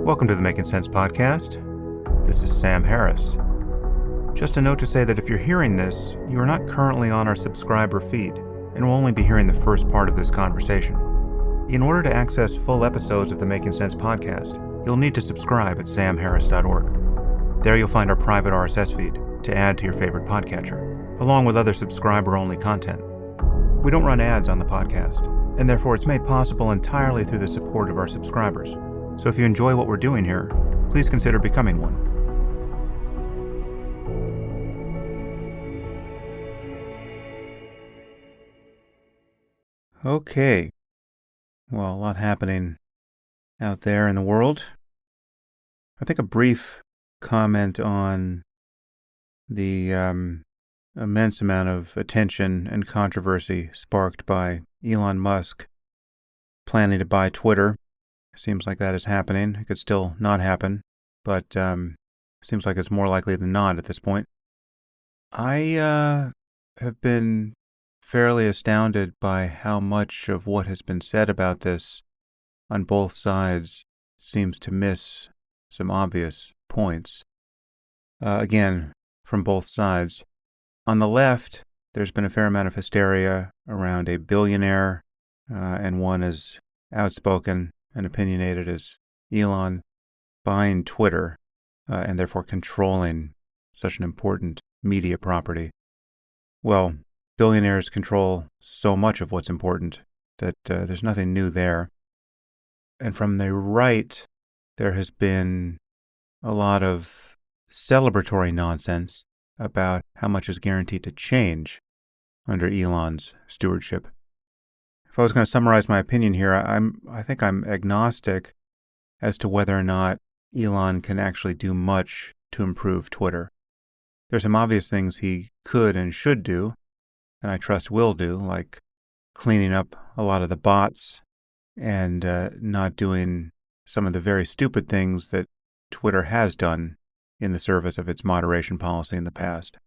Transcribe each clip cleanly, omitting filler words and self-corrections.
Welcome to the Making Sense podcast. This is Sam Harris. Just a note to say that if you're hearing this, you are not currently on our subscriber feed and will only be hearing the first part of this conversation. In order to access full episodes of the Making Sense podcast, you'll need to subscribe at samharris.org. There you'll find our private RSS feed to add to your favorite podcatcher, along with other subscriber-only content. We don't run ads on the podcast, and therefore it's made possible entirely through the support of our subscribers. So if you enjoy what we're doing here, please consider becoming one. Okay. Well, a lot happening out there in the world. I think a brief comment on the immense amount of attention and controversy sparked by Elon Musk planning to buy Twitter. Seems like that is happening. It could still not happen, but seems like it's more likely than not at this point. I have been fairly astounded by how much of what has been said about this on both sides seems to miss some obvious points. Again, from both sides. On the left, there's been a fair amount of hysteria around a billionaire, and one as outspoken and opinionated as Elon buying Twitter and therefore controlling such an important media property. Well, billionaires control so much of what's important that there's nothing new there. And from the right, there has been a lot of celebratory nonsense about how much is guaranteed to change under Elon's stewardship. If I was going to summarize my opinion here, I think I'm agnostic as to whether or not Elon can actually do much to improve Twitter. There's some obvious things he could and should do, and I trust will do, like cleaning up a lot of the bots and not doing some of the very stupid things that Twitter has done in the service of its moderation policy in the past.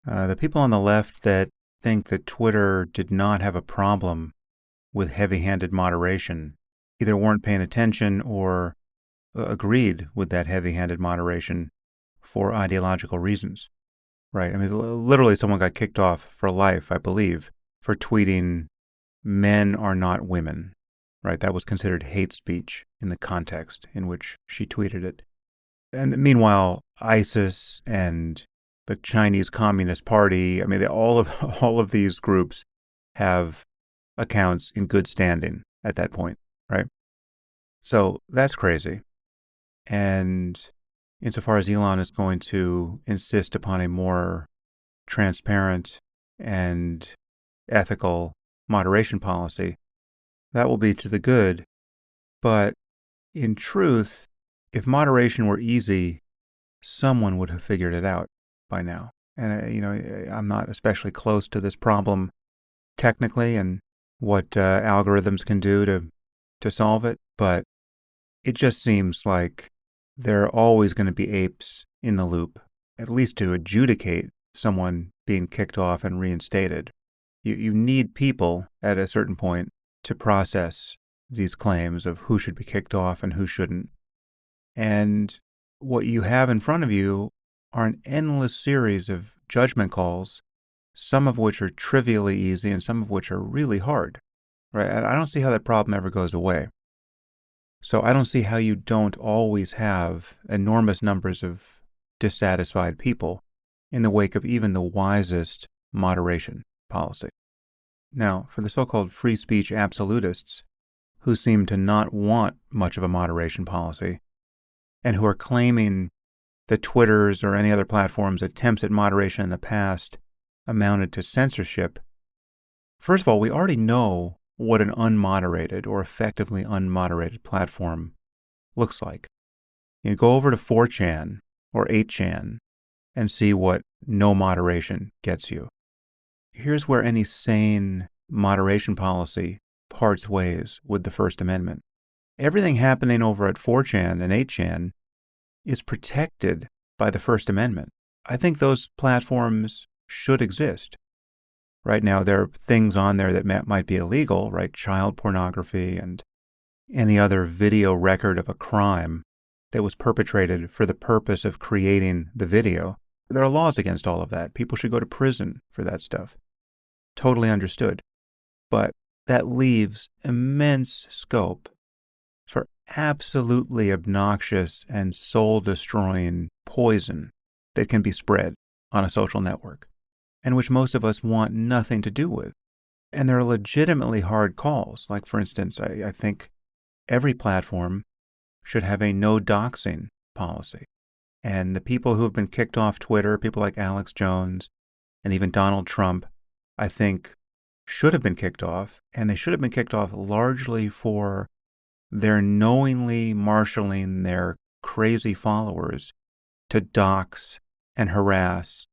The people on the left that think that Twitter did not have a problem with heavy-handed moderation either weren't paying attention or agreed with that heavy-handed moderation for ideological reasons, right? I mean, literally someone got kicked off for life, I believe, for tweeting, "Men are not women," right? That was considered hate speech in the context in which she tweeted it. And meanwhile, ISIS and the Chinese Communist Party, I mean, all of these groups have accounts in good standing at that point, right? So that's crazy. And insofar as Elon is going to insist upon a more transparent and ethical moderation policy, that will be to the good. But in truth, if moderation were easy, someone would have figured it out by now. And, I'm not especially close to this problem technically and what algorithms can do to solve it, but it just seems like there are always going to be apes in the loop, at least to adjudicate someone being kicked off and reinstated. You need people at a certain point to process these claims of who should be kicked off and who shouldn't. And what you have in front of you are an endless series of judgment calls, some of which are trivially easy and some of which are really hard, right? And I don't see how that problem ever goes away. So I don't see how you don't always have enormous numbers of dissatisfied people in the wake of even the wisest moderation policy. Now, for the so-called free speech absolutists, who seem to not want much of a moderation policy, and who are claiming that Twitter's or any other platform's attempts at moderation in the past amounted to censorship, first of all, we already know what an unmoderated or effectively unmoderated platform looks like. You go over to 4chan or 8chan and see what no moderation gets you. Here's where any sane moderation policy parts ways with the First Amendment. Everything happening over at 4chan and 8chan is protected by the First Amendment. I think those platforms should exist. Right now, there are things on there that might be illegal, right? Child pornography and any other video record of a crime that was perpetrated for the purpose of creating the video. There are laws against all of that. People should go to prison for that stuff. Totally understood. But that leaves immense scope for absolutely obnoxious and soul-destroying poison that can be spread on a social network, and which most of us want nothing to do with. And there are legitimately hard calls. Like, for instance, I think every platform should have a no doxing policy. And the people who have been kicked off Twitter, people like Alex Jones and even Donald Trump, I think should have been kicked off, and they should have been kicked off largely for their knowingly marshaling their crazy followers to dox and harass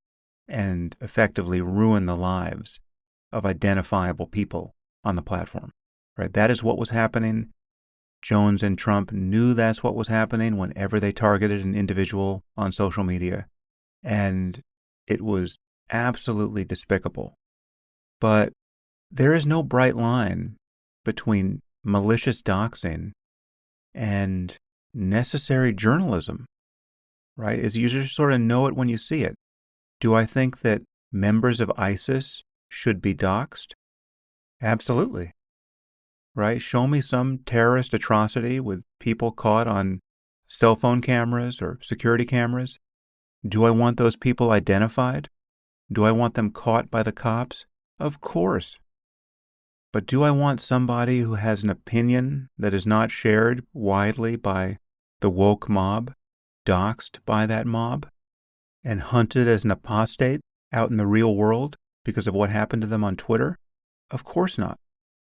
and effectively ruin the lives of identifiable people on the platform. Right? That is what was happening. Jones and Trump knew that's what was happening whenever they targeted an individual on social media, and it was absolutely despicable. But there is no bright line between malicious doxing and necessary journalism, right? You just sort of know it when you see it. Do I think that members of ISIS should be doxed? Absolutely. Right? Show me some terrorist atrocity with people caught on cell phone cameras or security cameras. Do I want those people identified? Do I want them caught by the cops? Of course. But do I want somebody who has an opinion that is not shared widely by the woke mob, doxed by that mob, and hunted as an apostate out in the real world because of what happened to them on Twitter? Of course not.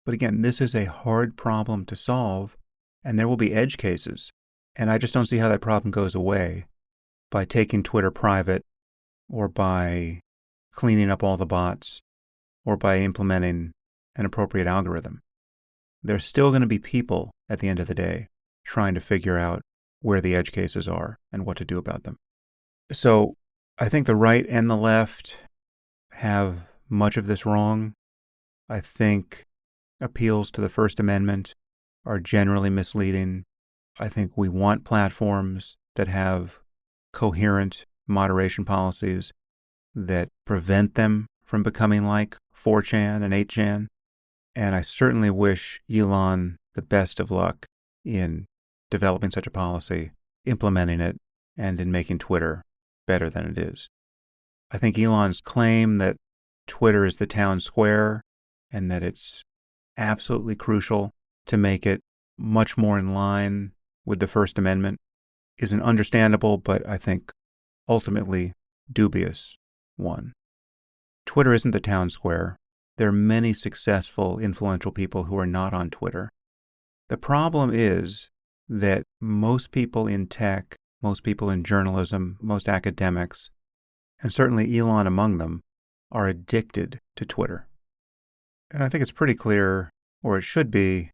But again, this is a hard problem to solve, and there will be edge cases. And I just don't see how that problem goes away by taking Twitter private, or by cleaning up all the bots, or by implementing an appropriate algorithm. There's still going to be people at the end of the day trying to figure out where the edge cases are and what to do about them. So I think the right and the left have much of this wrong. I think appeals to the First Amendment are generally misleading. I think we want platforms that have coherent moderation policies that prevent them from becoming like 4chan and 8chan. And I certainly wish Elon the best of luck in developing such a policy, implementing it, and in making Twitter better than it is. I think Elon's claim that Twitter is the town square and that it's absolutely crucial to make it much more in line with the First Amendment is an understandable, but I think ultimately dubious one. Twitter isn't the town square. There are many successful, influential people who are not on Twitter. The problem is that most people in tech, most people in journalism, most academics, and certainly Elon among them, are addicted to Twitter. And I think it's pretty clear, or it should be,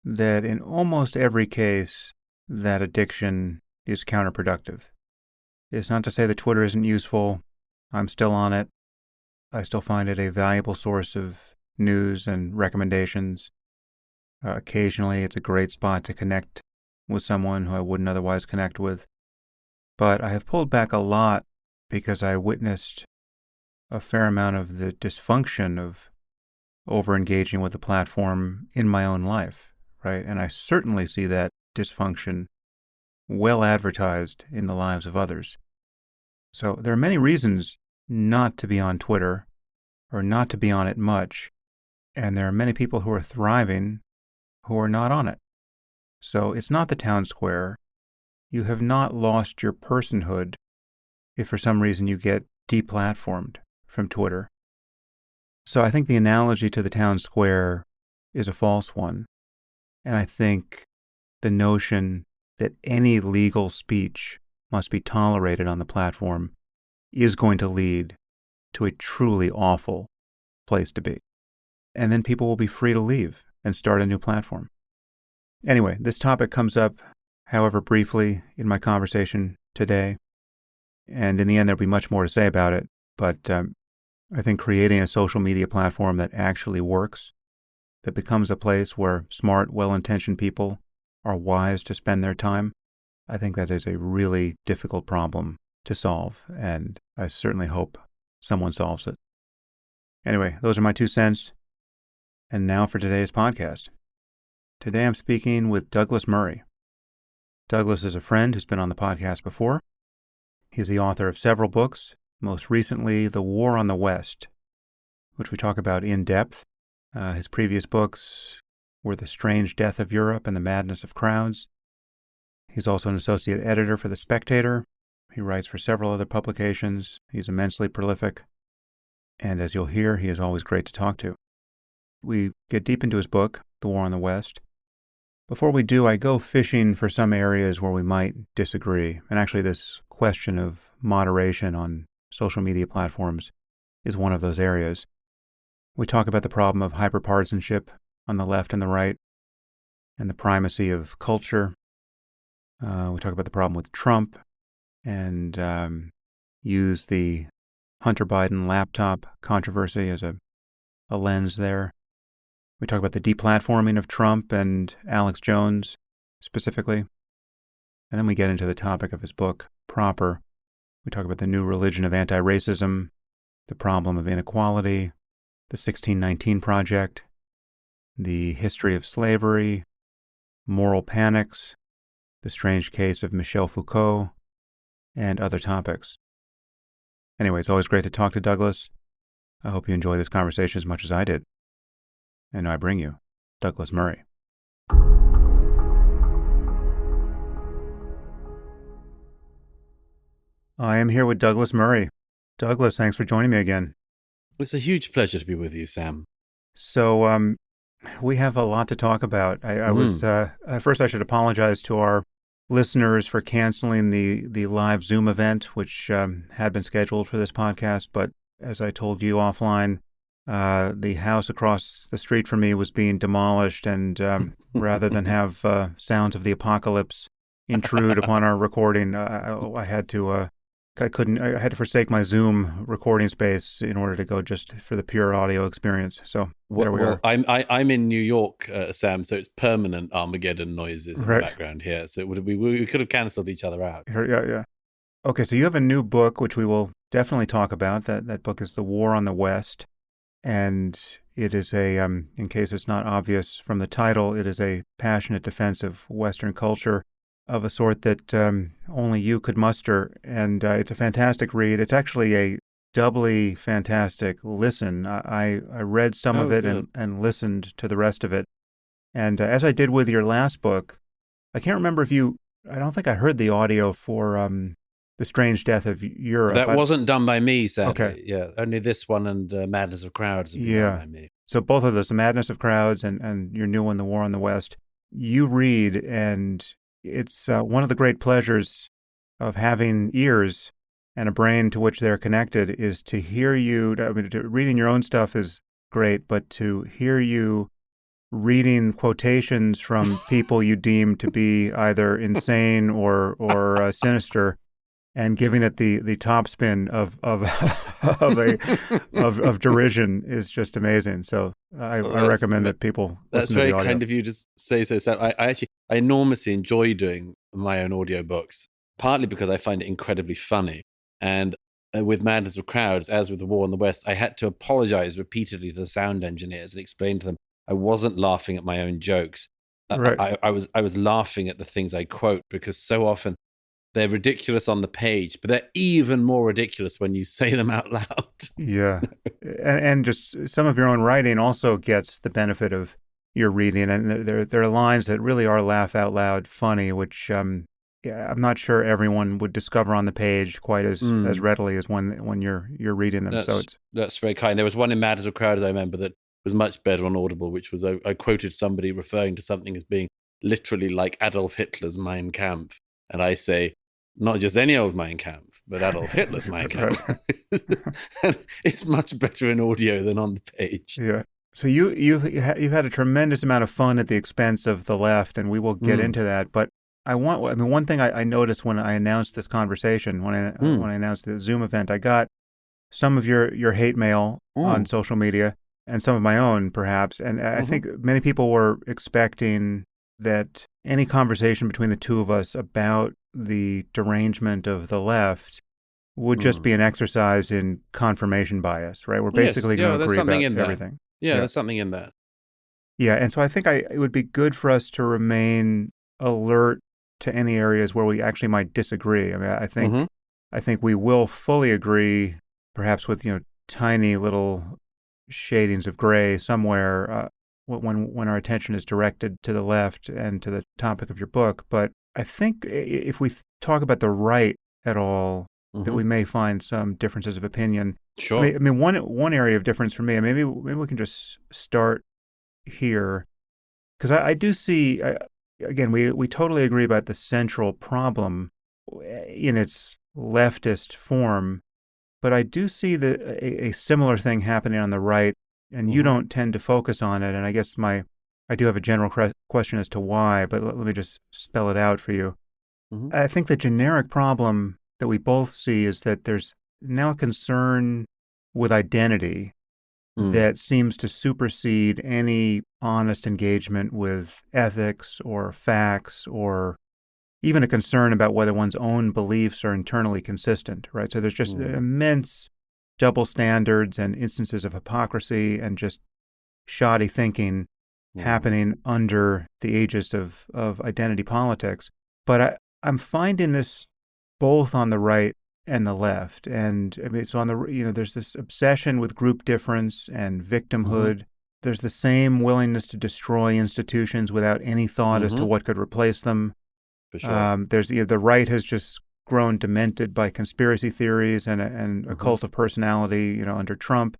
that in almost every case, that addiction is counterproductive. It's not to say that Twitter isn't useful. I'm still on it. I still find it a valuable source of news and recommendations. Occasionally, it's a great spot to connect with someone who I wouldn't otherwise connect with. But I have pulled back a lot because I witnessed a fair amount of the dysfunction of over-engaging with the platform in my own life, right? And I certainly see that dysfunction well advertised in the lives of others. So there are many reasons not to be on Twitter or not to be on it much, and there are many people who are thriving who are not on it. So it's not the town square. You have not lost your personhood if for some reason you get deplatformed from Twitter. So I think the analogy to the town square is a false one. And I think the notion that any legal speech must be tolerated on the platform is going to lead to a truly awful place to be. And then people will be free to leave and start a new platform. Anyway, this topic comes up, however briefly, in my conversation today. And in the end, there'll be much more to say about it. But I think creating a social media platform that actually works, that becomes a place where smart, well-intentioned people are wise to spend their time, I think that is a really difficult problem to solve, and I certainly hope someone solves it. Anyway, those are my 2 cents. And now for today's podcast. Today I'm speaking with Douglas Murray. Douglas is a friend who's been on the podcast before. He's the author of several books, most recently The War on the West, which we talk about in depth. His previous books were The Strange Death of Europe and The Madness of Crowds. He's also an associate editor for The Spectator. He writes for several other publications. He's immensely prolific. And as you'll hear, he is always great to talk to. We get deep into his book, The War on the West. Before we do, I go fishing for some areas where we might disagree. And actually, this question of moderation on social media platforms is one of those areas. We talk about the problem of hyperpartisanship on the left and the right, and the primacy of culture. We talk about the problem with Trump, and use the Hunter Biden laptop controversy as a lens there. We talk about the deplatforming of Trump and Alex Jones specifically. And then we get into the topic of his book proper. We talk about the new religion of anti-racism, the problem of inequality, the 1619 Project, the history of slavery, moral panics, the strange case of Michel Foucault, and other topics. Anyway, it's always great to talk to Douglas. I hope you enjoy this conversation as much as I did. And I bring you Douglas Murray. I am here with Douglas Murray. Douglas, thanks for joining me again. It's a huge pleasure to be with you, Sam. So, we have a lot to talk about. I was first, I should apologize to our listeners for canceling the live Zoom event, which had been scheduled for this podcast. But as I told you offline, the house across the street from me was being demolished, and rather than have sounds of the apocalypse intrude upon our recording, I had to forsake my Zoom recording space in order to go just for the pure audio experience. So there we are. I'm in New York, Sam, so it's permanent Armageddon noises in the background here. So we could have cancelled each other out. Yeah. Okay, so you have a new book, which we will definitely talk about. That book is The War on the West. And it is in case it's not obvious from the title, it is a passionate defense of Western culture of a sort that only you could muster. And it's a fantastic read. It's actually a doubly fantastic listen. I read some of it and listened to the rest of it. And as I did with your last book, I can't remember I don't think I heard the audio for The Strange Death of Europe. That wasn't done by me, sadly. Okay. Yeah, only this one and Madness of Crowds have been done by me. So both of those, The Madness of Crowds and your new one, The War on the West, you read, and it's one of the great pleasures of having ears and a brain to which they're connected is to hear you. Reading your own stuff is great, but to hear you reading quotations from people you deem to be either insane or sinister, and giving it the top spin of derision is just amazing. So I recommend that people That's listen to the very audio. kind of you to say so, Sam. I enormously enjoy doing my own audiobooks, partly because I find it incredibly funny. And with Madness of Crowds, as with The War on the West, I had to apologize repeatedly to the sound engineers and explain to them I wasn't laughing at my own jokes. Right. I was laughing at the things I quote, because so often they're ridiculous on the page, but they're even more ridiculous when you say them out loud. Yeah. And just some of your own writing also gets the benefit of your reading. And there are lines that really are laugh out loud funny, which I'm not sure everyone would discover on the page quite as readily as when you're reading them. That's very kind. There was one in Madness of Crowds I remember that was much better on Audible, which was I quoted somebody referring to something as being literally like Adolf Hitler's Mein Kampf. And I say, not just any old Mein Kampf, but Adolf Hitler's Mein Kampf. It's much better in audio than on the page. Yeah. So you've had a tremendous amount of fun at the expense of the left, and we will get into that. But one thing I noticed when I announced this conversation, when I announced the Zoom event, I got some of your hate mail on social media and some of my own, perhaps. And I think many people were expecting that any conversation between the two of us about the derangement of the left would just be an exercise in confirmation bias, right? We're Yes, basically going to there's agree something about in that. everything. Yeah, there's something in that. Yeah, and so I think it would be good for us to remain alert to any areas where we actually might disagree. I mean, I think we will fully agree, perhaps with tiny little shadings of gray somewhere when our attention is directed to the left and to the topic of your book. But I think if we talk about the right at all, that we may find some differences of opinion. Sure. I mean, one area of difference for me, and maybe we can just start here, because I do see, again, we totally agree about the central problem in its leftist form, but I do see a similar thing happening on the right, and you don't tend to focus on it. And I guess I do have a general question as to why, but let me just spell it out for you. I think the generic problem that we both see is that there's now a concern with identity that seems to supersede any honest engagement with ethics or facts or even a concern about whether one's own beliefs are internally consistent, right? So there's just immense double standards and instances of hypocrisy and just shoddy thinking happening under the aegis of identity politics. But I'm finding this both on the right and the left. And I mean, so on the, there's this obsession with group difference and victimhood. There's the same willingness to destroy institutions without any thought as to what could replace them. For sure. There's the right has just grown demented by conspiracy theories and a cult of personality, under Trump.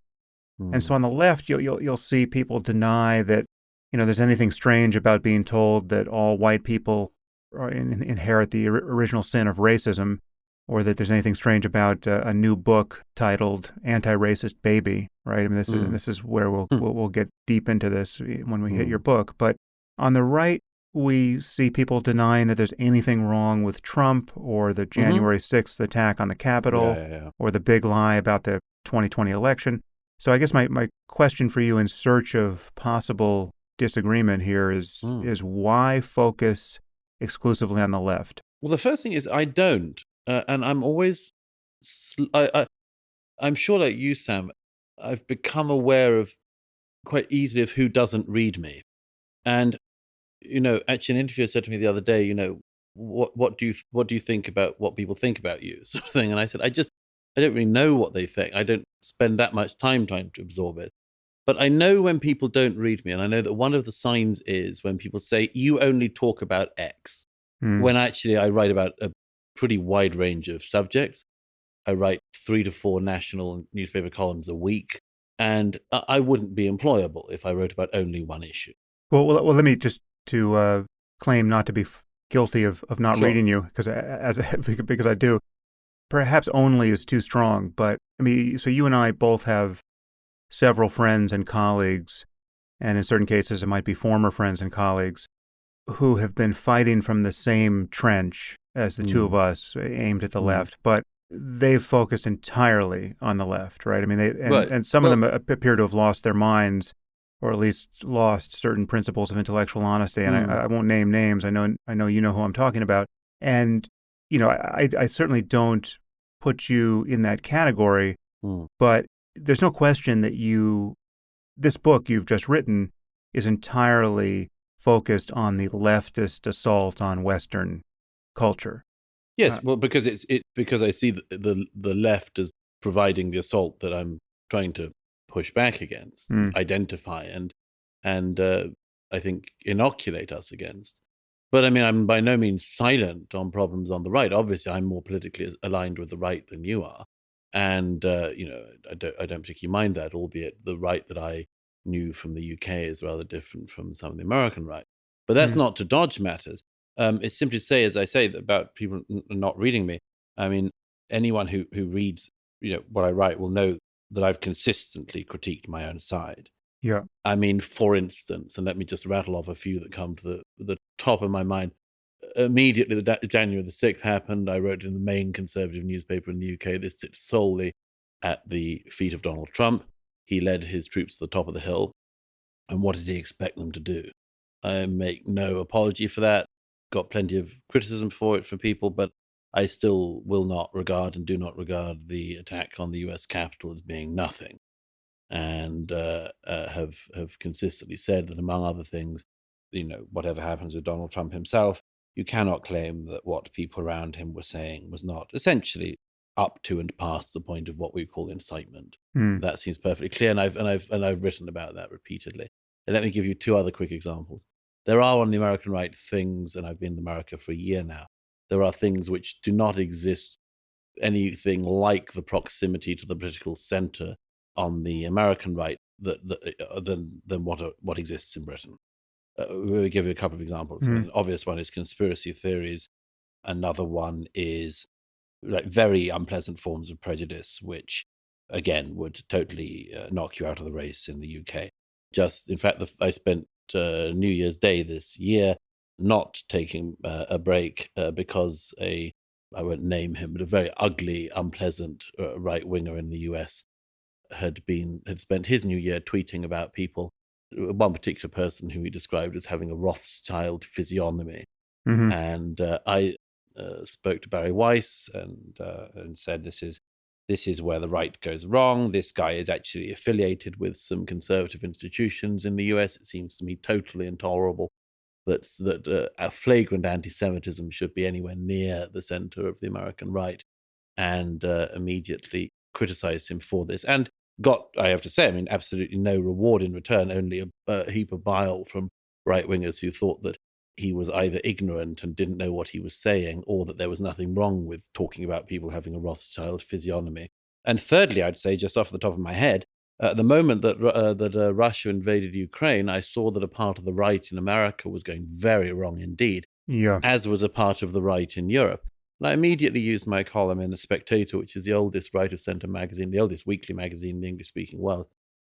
And so on the left, you'll see people deny that, there's anything strange about being told that all white people inherit the original sin of racism, or that there's anything strange about a new book titled "Anti-Racist Baby," right? I mean, this is where we'll get deep into this when we hit your book. But on the right, we see people denying that there's anything wrong with Trump or the January 6th attack on the Capitol or the big lie about the 2020 election. So I guess my question for you, in search of possible disagreement here, is why focus exclusively on the left? Well, the first thing is I don't. And I'm always, I'm sure like you, Sam, I've become aware of quite easily of who doesn't read me. And, actually an interviewer said to me the other day, what do you think about what people think about you, sort of thing. And I said, I don't really know what they think. I don't spend that much time trying to absorb it. But I know when people don't read me, and I know that one of the signs is when people say, you only talk about X, when actually I write about a pretty wide range of subjects. I write 3 to 4 national newspaper columns a week, and I wouldn't be employable if I wrote about only one issue. Well, let me just to claim not to be guilty of not reading you, because I do. Perhaps only is too strong, but I mean, so you and I both have several friends and colleagues, and in certain cases it might be former friends and colleagues, who have been fighting from the same trench as the two of us, aimed at the left, but they've focused entirely on the left, right? I mean, and some of them appear to have lost their minds, or at least lost certain principles of intellectual honesty. And I won't name names. I know you know who I'm talking about. And I certainly don't put you in that category, but there's no question that this book you've just written is entirely focused on the leftist assault on Western culture. Yes, well, because because I see the left as providing the assault that I'm trying to push back against, identify, and I think inoculate us against. But I mean, I'm by no means silent on problems on the right. Obviously, I'm more politically aligned with the right than you are, and I don't particularly mind that. Albeit the right that I knew from the UK is rather different from some of the American right. But that's not to dodge matters. It's simply to say, as I say, about people not reading me. I mean, anyone who reads what I write will know that I've consistently critiqued my own side. Yeah. I mean, for instance, and let me just rattle off a few that come to the top of my mind. Immediately, January the 6th happened. I wrote in the main conservative newspaper in the UK. This sits solely at the feet of Donald Trump. He led his troops to the top of the hill. And what did he expect them to do? I make no apology for that. Got plenty of criticism for it from people, but I still will not regard and do not regard the attack on the US Capitol as being nothing. And have consistently said that, among other things, whatever happens with Donald Trump himself, you cannot claim that what people around him were saying was not essentially up to and past the point of what we call incitement. That seems perfectly clear, and I've written about that repeatedly. And let me give you two other quick examples. There are on the American right things, and I've been in America for a year now. There are things which do not exist anything like the proximity to the political center on the American right than what exists in Britain. We'll give you a couple of examples. An obvious one is conspiracy theories. Another one is like very unpleasant forms of prejudice, which again would totally knock you out of the race in the UK. In fact, I spent New Year's Day this year not taking a break because I won't name him, but a very ugly, unpleasant right winger in the US had spent his New Year tweeting about people. One particular person who he described as having a Rothschild physiognomy, and I spoke to Barry Weiss and said, this is where the right goes wrong. This guy is actually affiliated with some conservative institutions in the US. It seems to me totally intolerable that a flagrant anti-Semitism should be anywhere near the center of the American right, and immediately criticized him for this. And got, I have to say, absolutely no reward in return, only a heap of bile from right-wingers who thought that he was either ignorant and didn't know what he was saying, or that there was nothing wrong with talking about people having a Rothschild physiognomy. And thirdly, I'd say, just off the top of my head, at the moment that Russia invaded Ukraine, I saw that a part of the right in America was going very wrong indeed, as was a part of the right in Europe. And I immediately used my column in the Spectator, which is the oldest right-of-centre magazine, the oldest weekly magazine in the English-speaking world.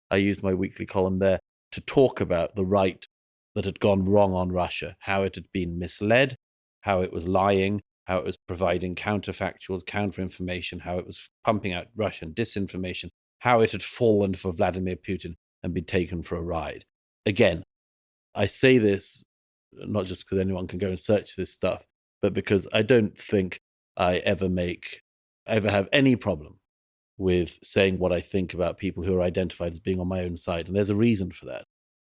I used my weekly column there to talk about the right that had gone wrong on Russia, how it had been misled, how it was lying, how it was providing counterfactuals, counterinformation, how it was pumping out Russian disinformation, how it had fallen for Vladimir Putin and been taken for a ride. Again, I say this not just because anyone can go and search this stuff, but because I don't think I ever have any problem with saying what I think about people who are identified as being on my own side. And there's a reason for that.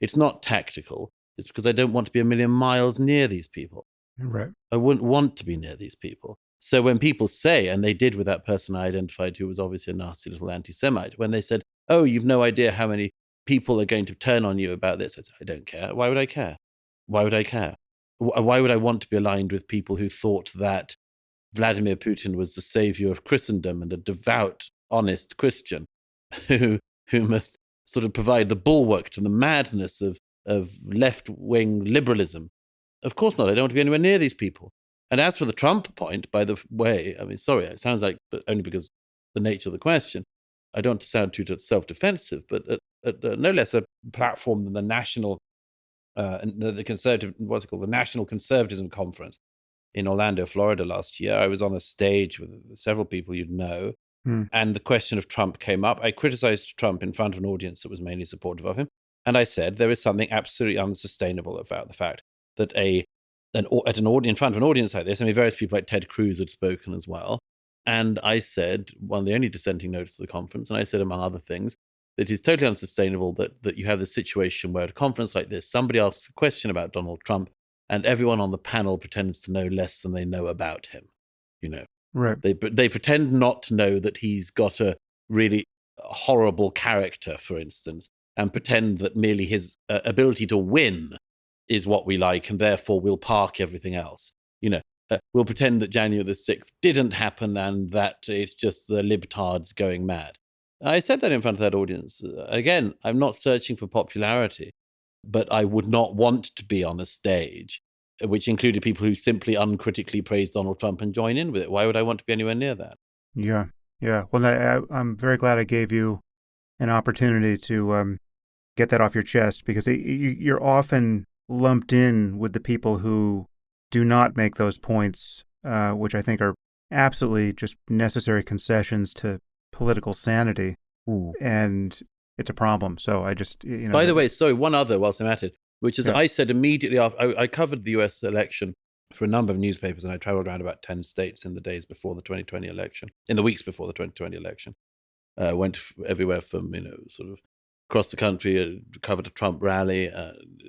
It's not tactical. It's because I don't want to be a million miles near these people. Right. I wouldn't want to be near these people. So when people say, and they did with that person I identified who was obviously a nasty little anti-Semite, when they said, oh, you've no idea how many people are going to turn on you about this, I said, I don't care. Why would I care? Why would I care? Why would I want to be aligned with people who thought that Vladimir Putin was the savior of Christendom and a devout, honest Christian who must sort of provide the bulwark to the madness of left-wing liberalism? Of course not. I don't want to be anywhere near these people. And as for the Trump point, by the way, sorry, it sounds like, but only because the nature of the question, I don't want to sound too self-defensive, but at no less a platform than the national, the conservative, what's it called, the National Conservatism Conference in Orlando, Florida last year, I was on a stage with several people you'd know, and the question of Trump came up. I criticized Trump in front of an audience that was mainly supportive of him, and I said there is something absolutely unsustainable about the fact that in front of an audience like this, various people like Ted Cruz had spoken as well, and I said, one of the only dissenting notes of the conference, and I said, among other things, that it's totally unsustainable that you have this situation where at a conference like this, somebody asks a question about Donald Trump, and everyone on the panel pretends to know less than they know about him. Right. They pretend not to know that he's got a really horrible character, for instance, and pretend that merely his ability to win is what we like, and therefore we'll park everything else. We'll pretend that January the 6th didn't happen and that it's just the libtards going mad. I said that in front of that audience. Again, I'm not searching for popularity, but I would not want to be on a stage which included people who simply uncritically praised Donald Trump and join in with it. Why would I want to be anywhere near that? Yeah. Well, I'm very glad I gave you an opportunity to get that off your chest, because you're often lumped in with the people who do not make those points, which I think are absolutely just necessary concessions to political sanity. And it's a problem. So I just, By the way, sorry, one other whilst I'm at it. which is, I said immediately after, I covered the US election for a number of newspapers, and I traveled around about 10 states in the days before the 2020 election, in the weeks before the 2020 election. Went everywhere from, sort of across the country, covered a Trump rally,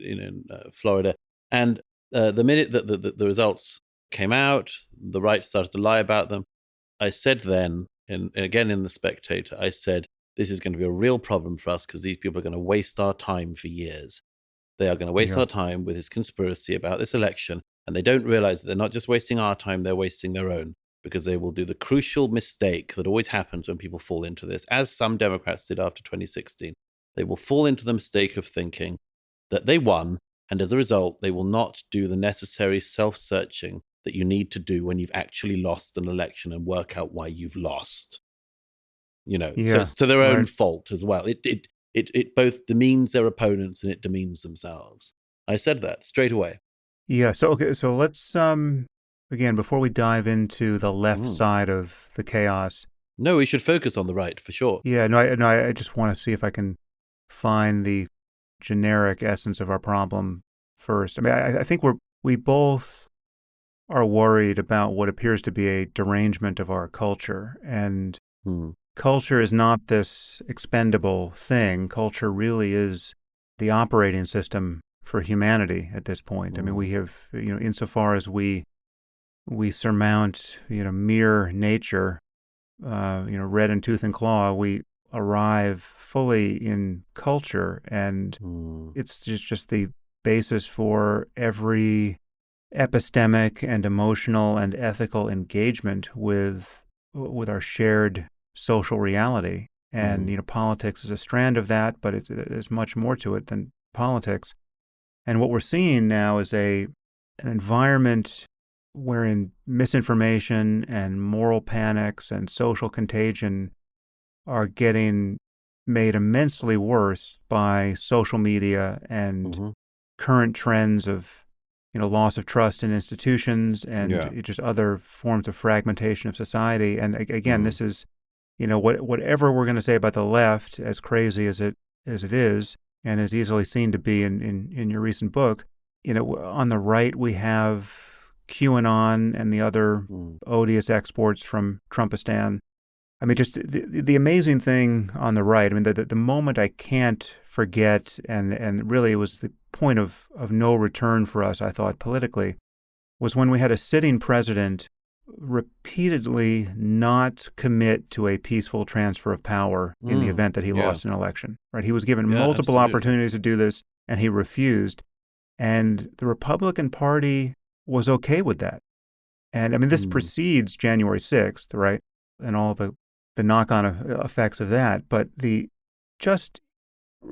in Florida. And the minute that the results came out, the right started to lie about them. I said then, and again in the Spectator, I said, this is going to be a real problem for us because these people are going to waste our time for years. They are going to waste our time with this conspiracy about this election, and they don't realize that they're not just wasting our time, they're wasting their own, because they will do the crucial mistake that always happens when people fall into this, as some Democrats did after 2016. They will fall into the mistake of thinking that they won, and as a result, they will not do the necessary self-searching that you need to do when you've actually lost an election and work out why you've lost. So it's to their own fault as well. It both demeans their opponents and it demeans themselves. I said that straight away. Yeah. So let's again, before we dive into the left side of the chaos. No, we should focus on the right for sure. Yeah. No, I just want to see if I can find the generic essence of our problem first. I mean, I think we both are worried about what appears to be a derangement of our culture, and culture is not this expendable thing. Culture really is the operating system for humanity at this point. I mean, we have, insofar as we surmount, mere nature, red in tooth and claw, we arrive fully in culture, and it's just the basis for every epistemic and emotional and ethical engagement with our shared social reality. And politics is a strand of that, but there's much more to it than politics. And what we're seeing now is an environment wherein misinformation and moral panics and social contagion are getting made immensely worse by social media and current trends of loss of trust in institutions and just other forms of fragmentation of society. And again, this is, whatever we're going to say about the left, as crazy as it is, and as easily seen to be in your recent book, on the right we have QAnon and the other odious exports from Trumpistan. I mean, just the amazing thing on the right, I mean, the moment I can't forget, and really it was the point of no return for us, I thought, politically, was when we had a sitting president repeatedly not commit to a peaceful transfer of power in the event that he lost an election. Right? He was given multiple opportunities to do this, and he refused. And the Republican Party was okay with that. And I mean, this precedes January 6th, right? And all the knock-on effects of that. But just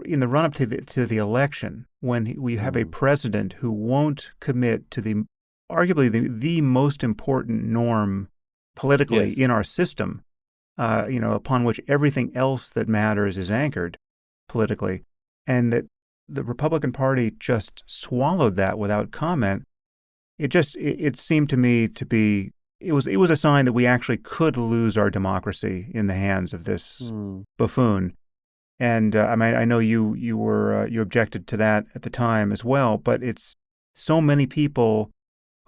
in the run-up to the election, when we have a president who won't commit to arguably the most important norm politically in our system, upon which everything else that matters is anchored politically, and that the Republican Party just swallowed that without comment. It seemed to me to be, it was a sign that we actually could lose our democracy in the hands of this buffoon. And I mean, I know you objected to that at the time as well, but it's so many people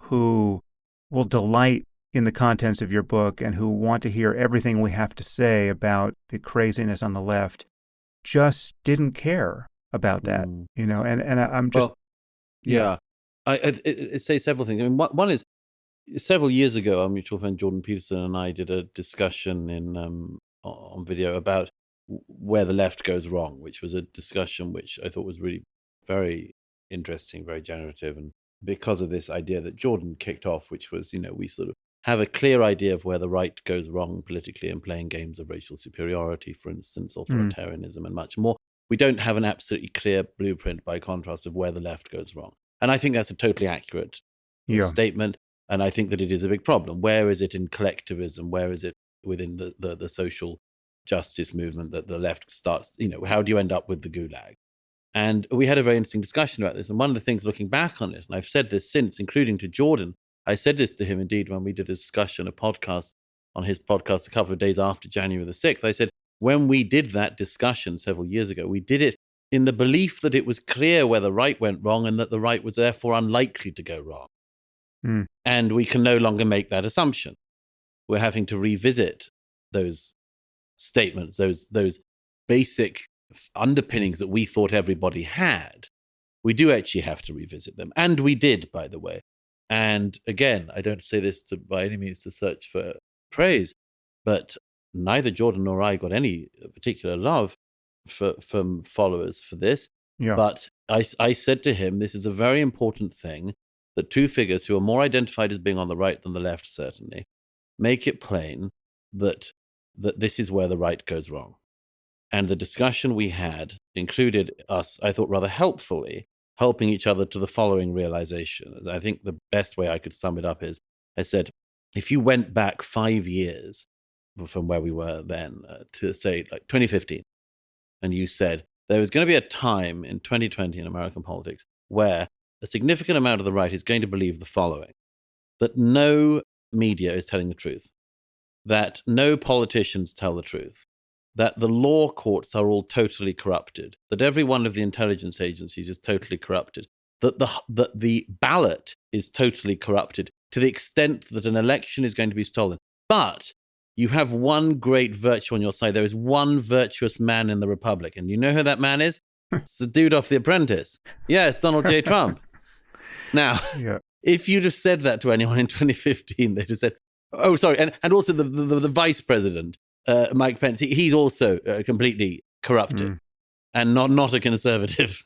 who will delight in the contents of your book and who want to hear everything we have to say about the craziness on the left just didn't care about that, and I'm just... I say several things. I mean, one is, several years ago, our mutual friend Jordan Peterson and I did a discussion on video about where the left goes wrong, which was a discussion which I thought was really very interesting, very generative, and because of this idea that Jordan kicked off, which was, we sort of have a clear idea of where the right goes wrong politically in playing games of racial superiority, for instance, authoritarianism and much more. We don't have an absolutely clear blueprint, by contrast, of where the left goes wrong. And I think that's a totally accurate statement. And I think that it is a big problem. Where is it in collectivism? Where is it within the social justice movement that the left starts? How do you end up with the gulag? And we had a very interesting discussion about this. And one of the things looking back on it, and I've said this since, including to Jordan, I said this to him indeed when we did a discussion, a podcast on his podcast a couple of days after January the 6th. I said, when we did that discussion several years ago, we did it in the belief that it was clear where the right went wrong and that the right was therefore unlikely to go wrong. And we can no longer make that assumption. We're having to revisit those statements, those basic underpinnings that we thought everybody had. We do actually have to revisit them. And we did, by the way. And again, I don't say this by any means to search for praise, but neither Jordan nor I got any particular love from followers for this. Yeah. But I said to him, this is a very important thing, that two figures who are more identified as being on the right than the left, certainly, make it plain that this is where the right goes wrong. And the discussion we had included us, I thought, rather helpfully, helping each other to the following realization. I think the best way I could sum it up is, I said, if you went back 5 years from where we were then to, say, like 2015, and you said there was going to be a time in 2020 in American politics where a significant amount of the right is going to believe the following: that no media is telling the truth, that no politicians tell the truth, that the law courts are all totally corrupted, that every one of the intelligence agencies is totally corrupted, that the ballot is totally corrupted to the extent that an election is going to be stolen. But you have one great virtue on your side. There is one virtuous man in the Republic. And you know who that man is? It's the dude off The Apprentice. Yeah, it's Donald J. Trump. Now, if you'd have said that to anyone in 2015, they'd have said, oh, sorry. And also the vice president, Mike Pence, he's also completely corrupted and not a conservative.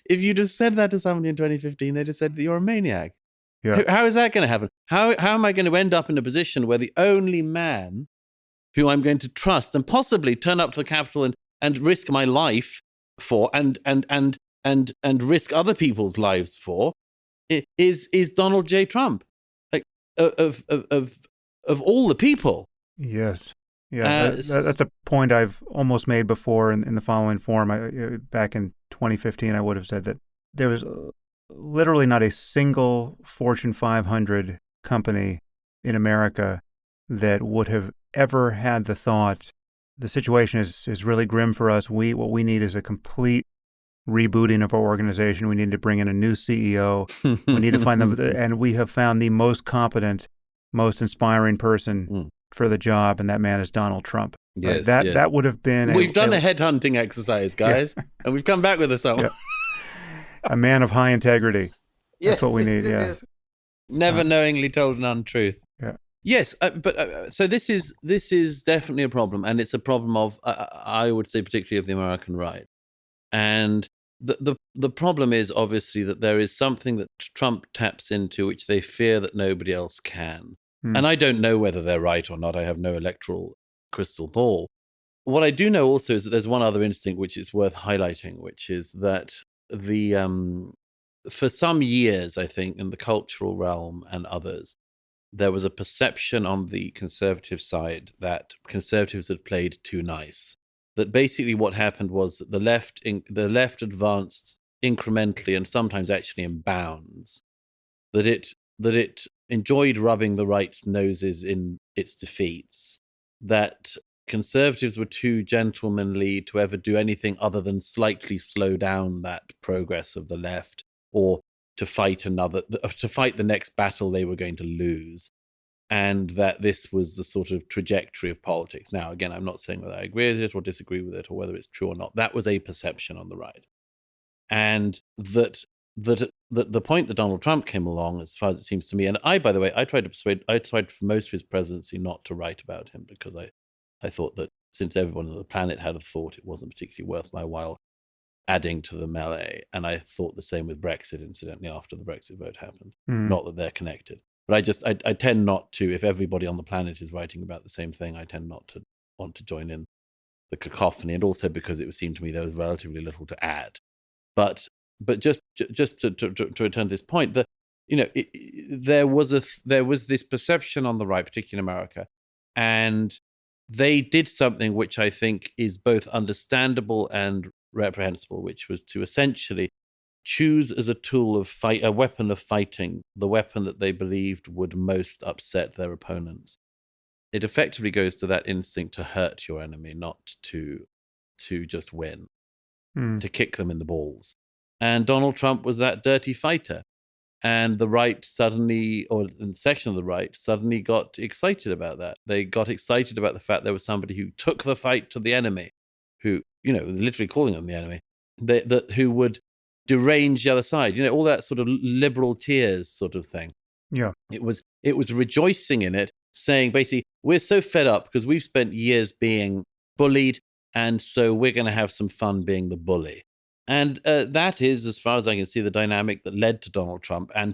If you'd have said that to somebody in 2015, they'd have said that you're a maniac. Yeah. How is that going to happen? How am I going to end up in a position where the only man who I'm going to trust and possibly turn up to the Capitol and risk my life for and risk other people's lives for is Donald J. Trump? Like of all the people. Yes. Yeah, that's a point I've almost made before in the following form. Back in 2015, I would have said that there was literally not a single Fortune 500 company in America that would have ever had the thought, the situation is really grim for us. What we need is a complete rebooting of our organization. We need to bring in a new CEO. We need to find them, and we have found the most competent, most inspiring person for the job, and that man is Donald Trump. Yes, that would have been. We've done a headhunting exercise, guys, and we've come back with a song. Yeah. A man of high integrity. That's what we need. Yes. Never knowingly told an untruth. Yeah. Yes, but so this is definitely a problem, and it's a problem of I would say particularly of the American right, and the problem is obviously that there is something that Trump taps into which they fear that nobody else can. And I don't know whether they're right or not. I have no electoral crystal ball. What I do know also is that there's one other instinct which is worth highlighting, which is that for some years, I think, in the cultural realm and others, there was a perception on the conservative side that conservatives had played too nice. That basically what happened was that the left advanced incrementally and sometimes actually in bounds. That it enjoyed rubbing the right's noses in its defeats. That conservatives were too gentlemanly to ever do anything other than slightly slow down that progress of the left, or to fight the next battle they were going to lose, and that this was the sort of trajectory of politics. Now, again, I'm not saying whether I agree with it or disagree with it or whether it's true or not. That was a perception on the right, and that the point that Donald Trump came along, as far as it seems to me, and I, by the way, I tried for most of his presidency not to write about him because I thought that since everyone on the planet had a thought, it wasn't particularly worth my while adding to the melee. And I thought the same with Brexit, incidentally, after the Brexit vote happened. Not that they're connected. But I tend not to, if everybody on the planet is writing about the same thing, I tend not to want to join in the cacophony, and also because it seemed to me there was relatively little to add. But just to return to this point, that there was this perception on the right, particularly in America, and they did something which I think is both understandable and reprehensible, which was to essentially choose as a tool of fight, a weapon of fighting, the weapon that they believed would most upset their opponents. It effectively goes to that instinct to hurt your enemy, not to just win. to kick them in the balls. And Donald Trump was that dirty fighter. And the right suddenly, or a section of the right, suddenly got excited about that. They got excited about the fact there was somebody who took the fight to the enemy, who, literally calling them the enemy, who would derange the other side. All that sort of liberal tears sort of thing. Yeah. It was rejoicing in it, saying basically, we're so fed up because we've spent years being bullied, and so we're going to have some fun being the bully. And that is, as far as I can see, the dynamic that led to Donald Trump, and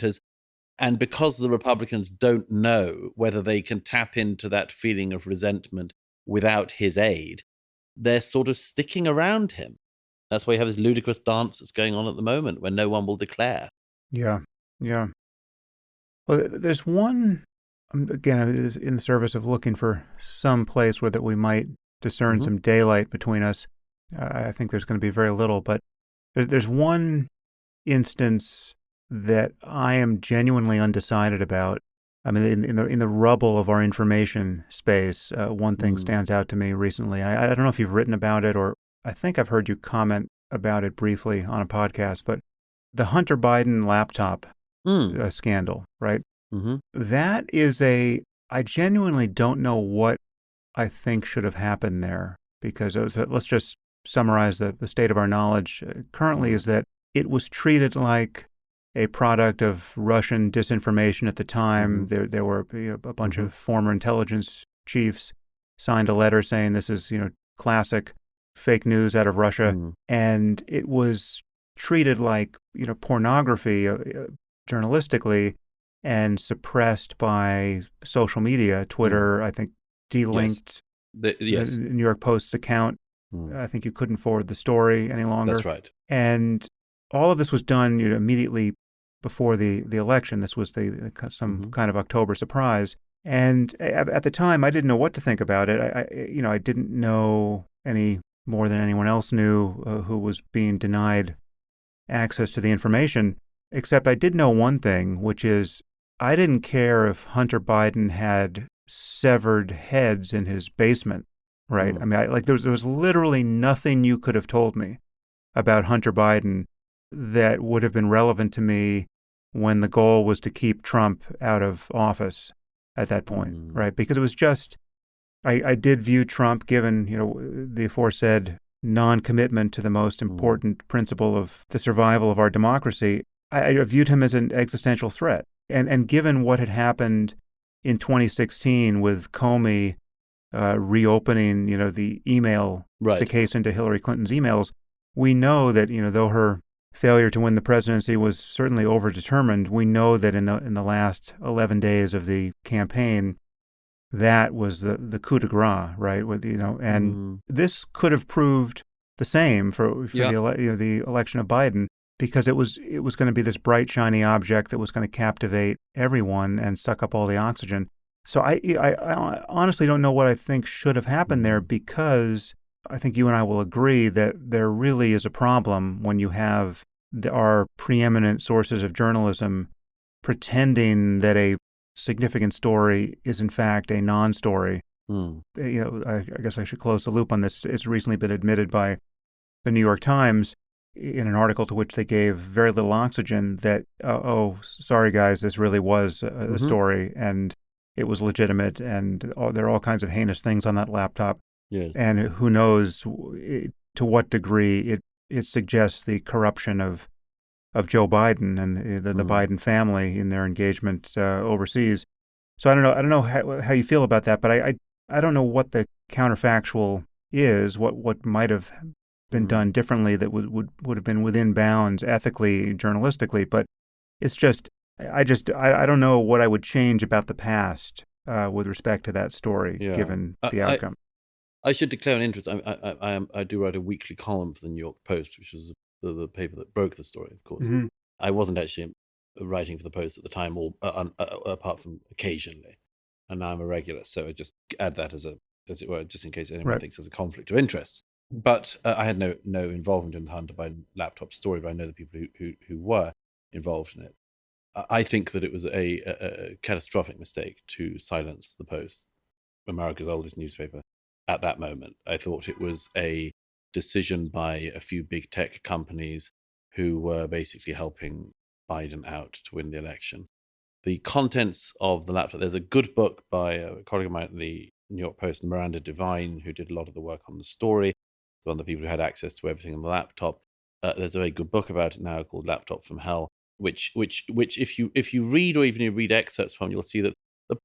because the Republicans don't know whether they can tap into that feeling of resentment without his aid, they're sort of sticking around him. That's why you have this ludicrous dance that's going on at the moment where no one will declare. Yeah, yeah. Well, there's one, again, in the service of looking for some place where that we might discern some daylight between us. I think there's going to be very little, but there's one instance that I am genuinely undecided about. I mean, in the rubble of our information space, one thing stands out to me recently. I don't know if you've written about it, or I think I've heard you comment about it briefly on a podcast, but the Hunter Biden laptop scandal, right? That is I genuinely don't know what I think should have happened there, because let's just summarize the state of our knowledge currently is that it was treated like a product of Russian disinformation at the time. There were a bunch of former intelligence chiefs signed a letter saying this is classic fake news out of Russia, and it was treated like pornography journalistically, and suppressed by social media. Twitter, I think, delinked the New York Post's account. I think you couldn't forward the story any longer. That's right. And all of this was done immediately before the election. This was some kind of October surprise. And at the time, I didn't know what to think about it. I didn't know any more than anyone else knew who was being denied access to the information. Except I did know one thing, which is I didn't care if Hunter Biden had severed heads in his basement. Right. I mean, there was literally nothing you could have told me about Hunter Biden that would have been relevant to me when the goal was to keep Trump out of office at that point. Right. Because it was just, I did view Trump, given, the aforesaid noncommitment to the most important principle of the survival of our democracy. I viewed him as an existential threat. And given what had happened in 2016 with Comey reopening, the email, the case into Hillary Clinton's emails, we know that, though her failure to win the presidency was certainly overdetermined, we know that in the last 11 days of the campaign, that was the coup de grace, right? With and this could have proved the same for the election of Biden, because it was going to be this bright, shiny object that was going to captivate everyone and suck up all the oxygen. So I honestly don't know what I think should have happened there, because I think you and I will agree that there really is a problem when you have our preeminent sources of journalism pretending that a significant story is in fact a non-story. I guess I should close the loop on this. It's recently been admitted by the New York Times in an article to which they gave very little oxygen that, sorry guys, this really was a story, and it was legitimate, and there are all kinds of heinous things on that laptop. Yes. And who knows to what degree it suggests the corruption of Joe Biden and the Biden family in their engagement overseas. So I don't know how you feel about that, but I don't know what the counterfactual is, what might have been done differently that would have been within bounds ethically, journalistically, but it's just I don't know what I would change about the past with respect to that story, given the outcome. I should declare an interest. I do write a weekly column for the New York Post, which was the paper that broke the story, of course. I wasn't actually writing for the Post at the time, apart from occasionally, and now I'm a regular. So I just add that as it were, just in case anyone thinks there's a conflict of interest. But I had no involvement in the Hunter Biden laptop story, but I know the people who were involved in it. I think that it was a catastrophic mistake to silence the Post, America's oldest newspaper, at that moment. I thought it was a decision by a few big tech companies who were basically helping Biden out to win the election. The contents of the laptop, there's a good book by a colleague of mine at the New York Post, Miranda Devine, who did a lot of the work on the story, one of the people who had access to everything on the laptop. There's a very good book about it now called Laptop from Hell, which if you read, or even you read excerpts from, you'll see that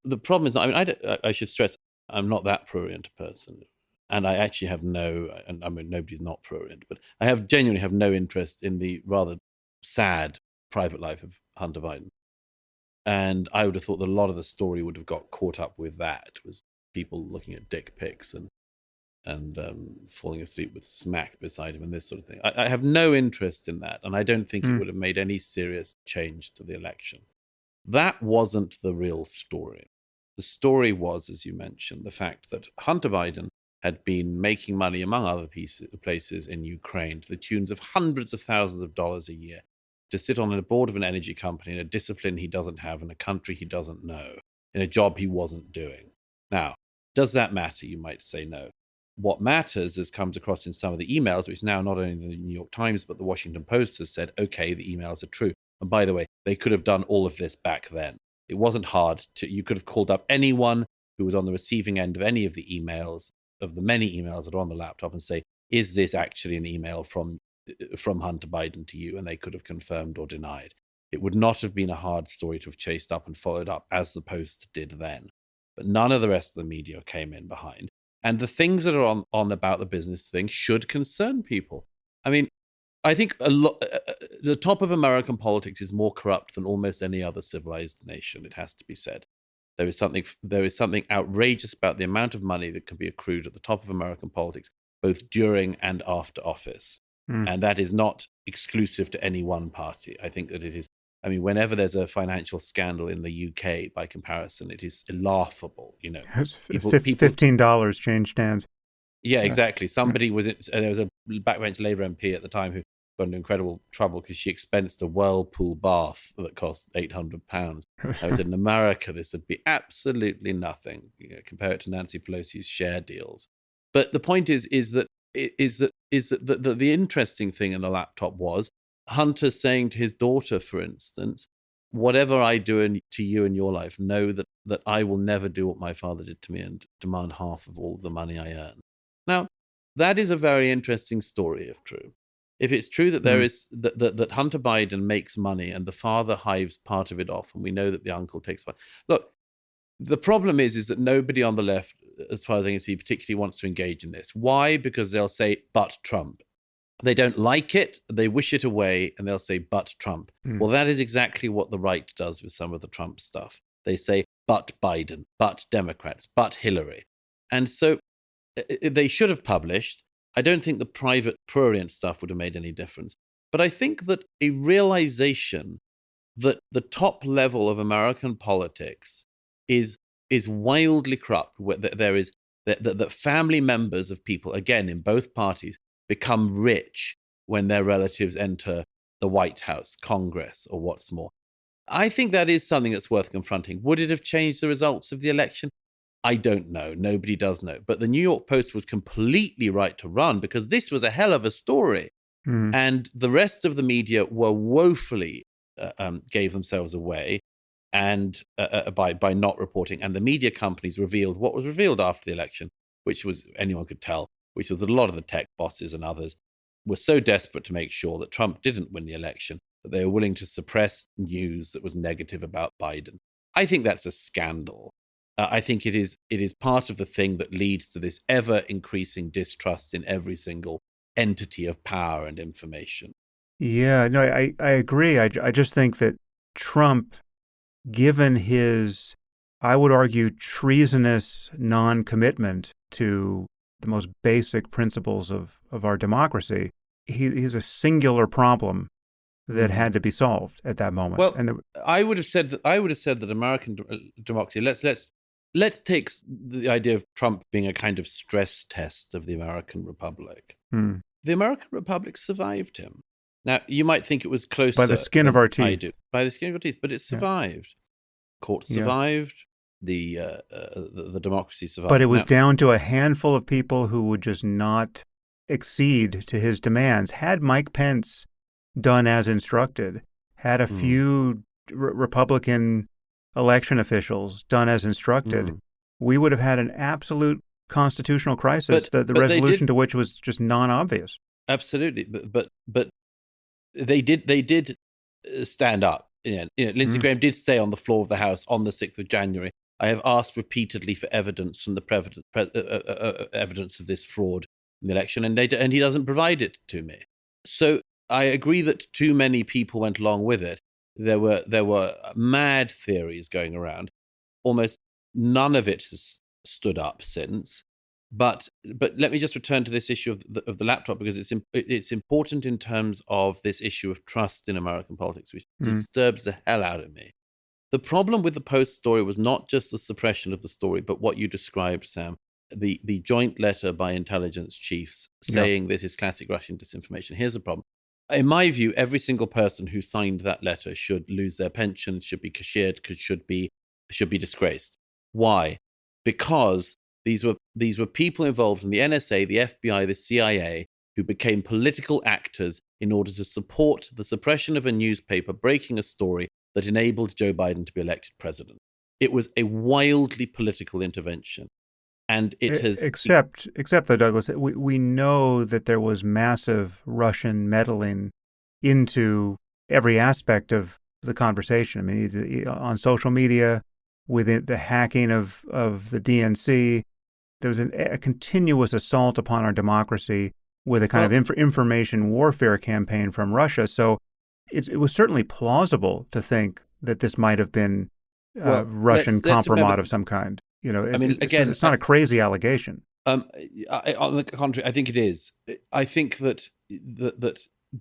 the problem is not, I mean, I should stress, I'm not that prurient a person. And I actually have and I mean, nobody's not prurient, but I genuinely have no interest in the rather sad private life of Hunter Biden. And I would have thought that a lot of the story would have got caught up with that. It was people looking at dick pics and falling asleep with smack beside him and this sort of thing. I have no interest in that, and I don't think it would have made any serious change to the election. That wasn't the real story. The story was, as you mentioned, the fact that Hunter Biden had been making money, among other places in Ukraine, to the tunes of hundreds of thousands of dollars a year, to sit on a board of an energy company in a discipline he doesn't have, in a country he doesn't know, in a job he wasn't doing. Now, does that matter? You might say no. What matters, as comes across in some of the emails, which now not only the New York Times, but the Washington Post has said, okay, the emails are true. And by the way, they could have done all of this back then. It wasn't hard you could have called up anyone who was on the receiving end of any of the emails, of the many emails that are on the laptop, and say, is this actually an email from Hunter Biden to you? And they could have confirmed or denied. It would not have been a hard story to have chased up and followed up, as the Post did then. But none of the rest of the media came in behind. And the things that are on about the business thing should concern people. I mean, I think the top of American politics is more corrupt than almost any other civilized nation, it has to be said. There is something outrageous about the amount of money that can be accrued at the top of American politics, both during and after office. And that is not exclusive to any one party. I think that it is. I mean, whenever there's a financial scandal in the UK, by comparison, it is laughable. You know, people $15 changed hands. Yeah, exactly. Somebody there was a backbench Labour MP at the time who got into incredible trouble because she expensed a whirlpool bath that cost £800. I said, in America, this would be absolutely nothing. You know, compare it to Nancy Pelosi's share deals. But the point is that the interesting thing in the laptop was Hunter saying to his daughter, for instance, whatever I do to you in your life, know that I will never do what my father did to me and demand half of all the money I earn. Now, that is a very interesting story, if true. If it's true that there is that Hunter Biden makes money and the father hives part of it off, and we know that the uncle takes part. Look, the problem is that nobody on the left, as far as I can see, particularly wants to engage in this. Why? Because they'll say, but Trump. They don't like it, they wish it away, and they'll say, but Trump. Well, that is exactly what the right does with some of the Trump stuff. They say, but Biden, but Democrats, but Hillary. And so they should have published. I don't think the private prurient stuff would have made any difference. But I think that a realization that the top level of American politics is wildly corrupt, that family members of people, again, in both parties, become rich when their relatives enter the White House, Congress, or what's more. I think that is something that's worth confronting. Would it have changed the results of the election? I don't know. Nobody does know. But the New York Post was completely right to run because this was a hell of a story. And the rest of the media were woefully gave themselves away and by not reporting. And the media companies revealed what was revealed after the election, which was anyone could tell, which was that a lot of the tech bosses and others were so desperate to make sure that Trump didn't win the election that they were willing to suppress news that was negative about Biden. I think that's a scandal. I think it is part of the thing that leads to this ever-increasing distrust in every single entity of power and information. Yeah, no, I agree. I just think that Trump, given his, I would argue, treasonous non-commitment to the most basic principles of our democracy, he's a singular problem that had to be solved at that moment. Well, I would have said that American democracy. Let's take the idea of Trump being a kind of stress test of the American Republic. The American Republic survived him. Now, you might think it was closer by the skin of our teeth. I do. By the skin of our teeth, but it survived. Courts survived. The democracy survived. But it was down to a handful of people who would just not accede to his demands. Had Mike Pence done as instructed, had a few Republican election officials done as instructed, we would have had an absolute constitutional crisis, the resolution to which was just non-obvious. Absolutely, but they did stand up. Lindsey Graham did say on the floor of the House on the 6th of January, I have asked repeatedly for evidence from the evidence of this fraud in the election, and he doesn't provide it to me. So I agree that too many people went along with it. There were mad theories going around. Almost none of it has stood up since. But let me just return to this issue of the laptop, because it's important in terms of this issue of trust in American politics, which disturbs the hell out of me. The problem with the Post story was not just the suppression of the story, but what you described, Sam, the joint letter by intelligence chiefs saying this is classic Russian disinformation. Here's the problem. In my view, every single person who signed that letter should lose their pension, should be cashiered, should be disgraced. Why? Because these were people involved in the NSA, the FBI, the CIA, who became political actors in order to support the suppression of a newspaper breaking a story that enabled Joe Biden to be elected president. It was a wildly political intervention. And it has... Except though, Douglas, we know that there was massive Russian meddling into every aspect of the conversation. I mean, on social media, with the hacking of the DNC, there was a continuous assault upon our democracy with a kind of information warfare campaign from Russia. So it was certainly plausible to think that this might have been Russian compromise of some kind. It's not a crazy allegation. On the contrary, I think it is. I think that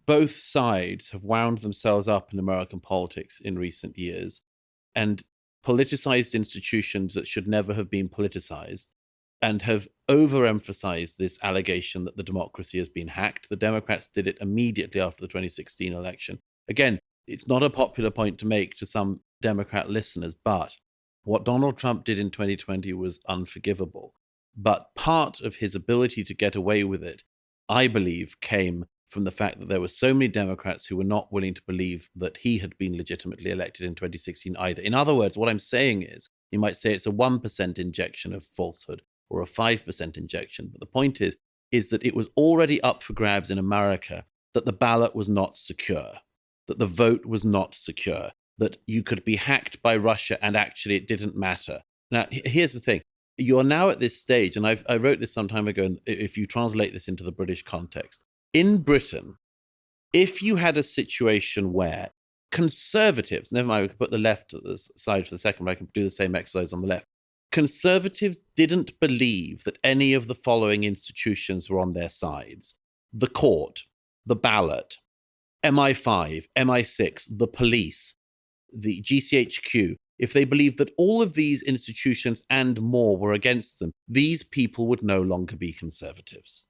both sides have wound themselves up in American politics in recent years and politicized institutions that should never have been politicized, and have overemphasized this allegation that the democracy has been hacked. The Democrats did it immediately after the 2016 election. Again, it's not a popular point to make to some Democrat listeners, but what Donald Trump did in 2020 was unforgivable. But part of his ability to get away with it, I believe, came from the fact that there were so many Democrats who were not willing to believe that he had been legitimately elected in 2016 either. In other words, what I'm saying is, you might say it's a 1% injection of falsehood or a 5% injection. But the point is that it was already up for grabs in America that the ballot was not secure, that the vote was not secure, that you could be hacked by Russia and actually it didn't matter. Now, here's the thing. You're now at this stage, and I wrote this some time ago, and if you translate this into the British context, in Britain, if you had a situation where conservatives, never mind, we can put the left to the side for the second, but I can do the same exercise on the left. Conservatives didn't believe that any of the following institutions were on their sides: the court, the ballot, MI5, MI6, the police, the GCHQ. If they believed that all of these institutions and more were against them, these people would no longer be conservatives.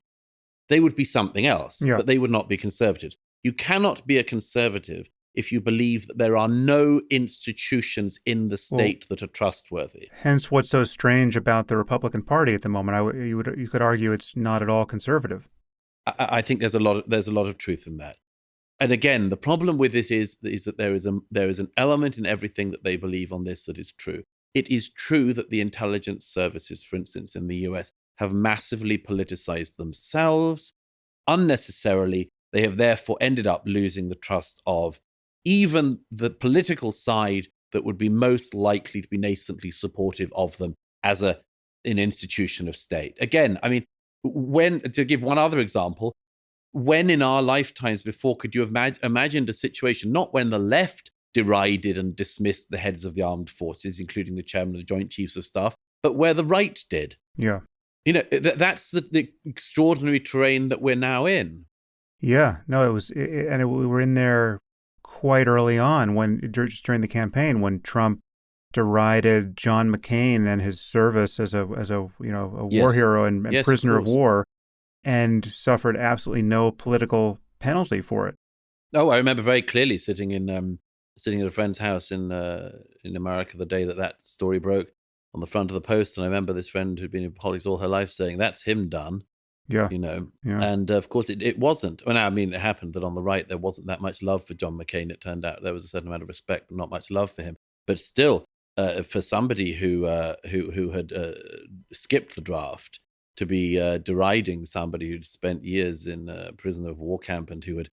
They would be something else, but they would not be conservatives. You cannot be a conservative if you believe that there are no institutions in the state that are trustworthy. Hence what's so strange about the Republican Party at the moment. You could argue it's not at all conservative. I think there's a lot of truth in that. And again, the problem with this is that there is an element in everything that they believe on this that is true. It is true that the intelligence services, for instance, in the US, have massively politicized themselves unnecessarily. They have therefore ended up losing the trust of even the political side that would be most likely to be nascently supportive of them as an institution of state. Again, I mean, to give one other example, when in our lifetimes before could you have imagined a situation, not when the left derided and dismissed the heads of the armed forces, including the chairman of the Joint Chiefs of Staff, but where the right did? Yeah. That's the extraordinary terrain that we're now in. Yeah. No, we were in there quite early on just during the campaign when Trump derided John McCain and his service as a war hero and prisoner of war, and suffered absolutely no political penalty for it. Oh, I remember very clearly sitting at a friend's house in America the day that story broke on the front of the Post, and I remember this friend who'd been in politics all her life saying, "That's him done." Yeah. Yeah. And of course it wasn't. Well, I mean, it happened that on the right there wasn't that much love for John McCain. It turned out there was a certain amount of respect, but not much love for him. But still, for somebody who had skipped the draft to be deriding somebody who'd spent years in a prisoner of war camp and who had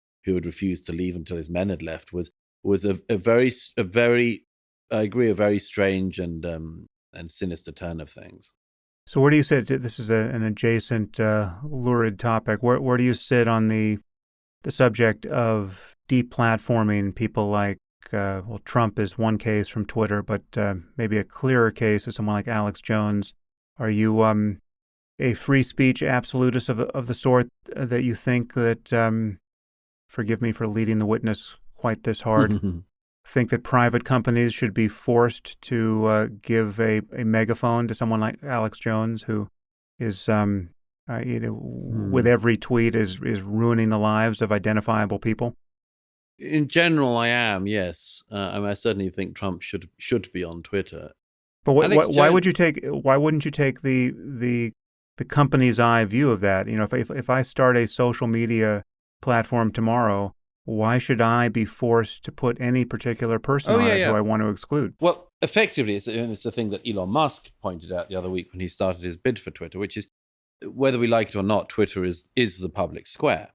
refused to leave until his men had left was a very I agree, a very strange and sinister turn of things. So where do you sit? This is an adjacent lurid topic. Where do you sit on the subject of deplatforming people like, Trump is one case from Twitter, but maybe a clearer case is someone like Alex Jones. Are you a free speech absolutist of the sort that you think that, forgive me for leading the witness quite this hard, think that private companies should be forced to give a megaphone to someone like Alex Jones, who is, with every tweet is ruining the lives of identifiable people? In general, I am, yes. I certainly think Trump should be on Twitter. But why wouldn't you take the company's eye view of that? If I start a social media platform tomorrow, why should I be forced to put any particular person on it who I want to exclude? Well, effectively, it's a thing that Elon Musk pointed out the other week when he started his bid for Twitter, which is, whether we like it or not, Twitter is the public square.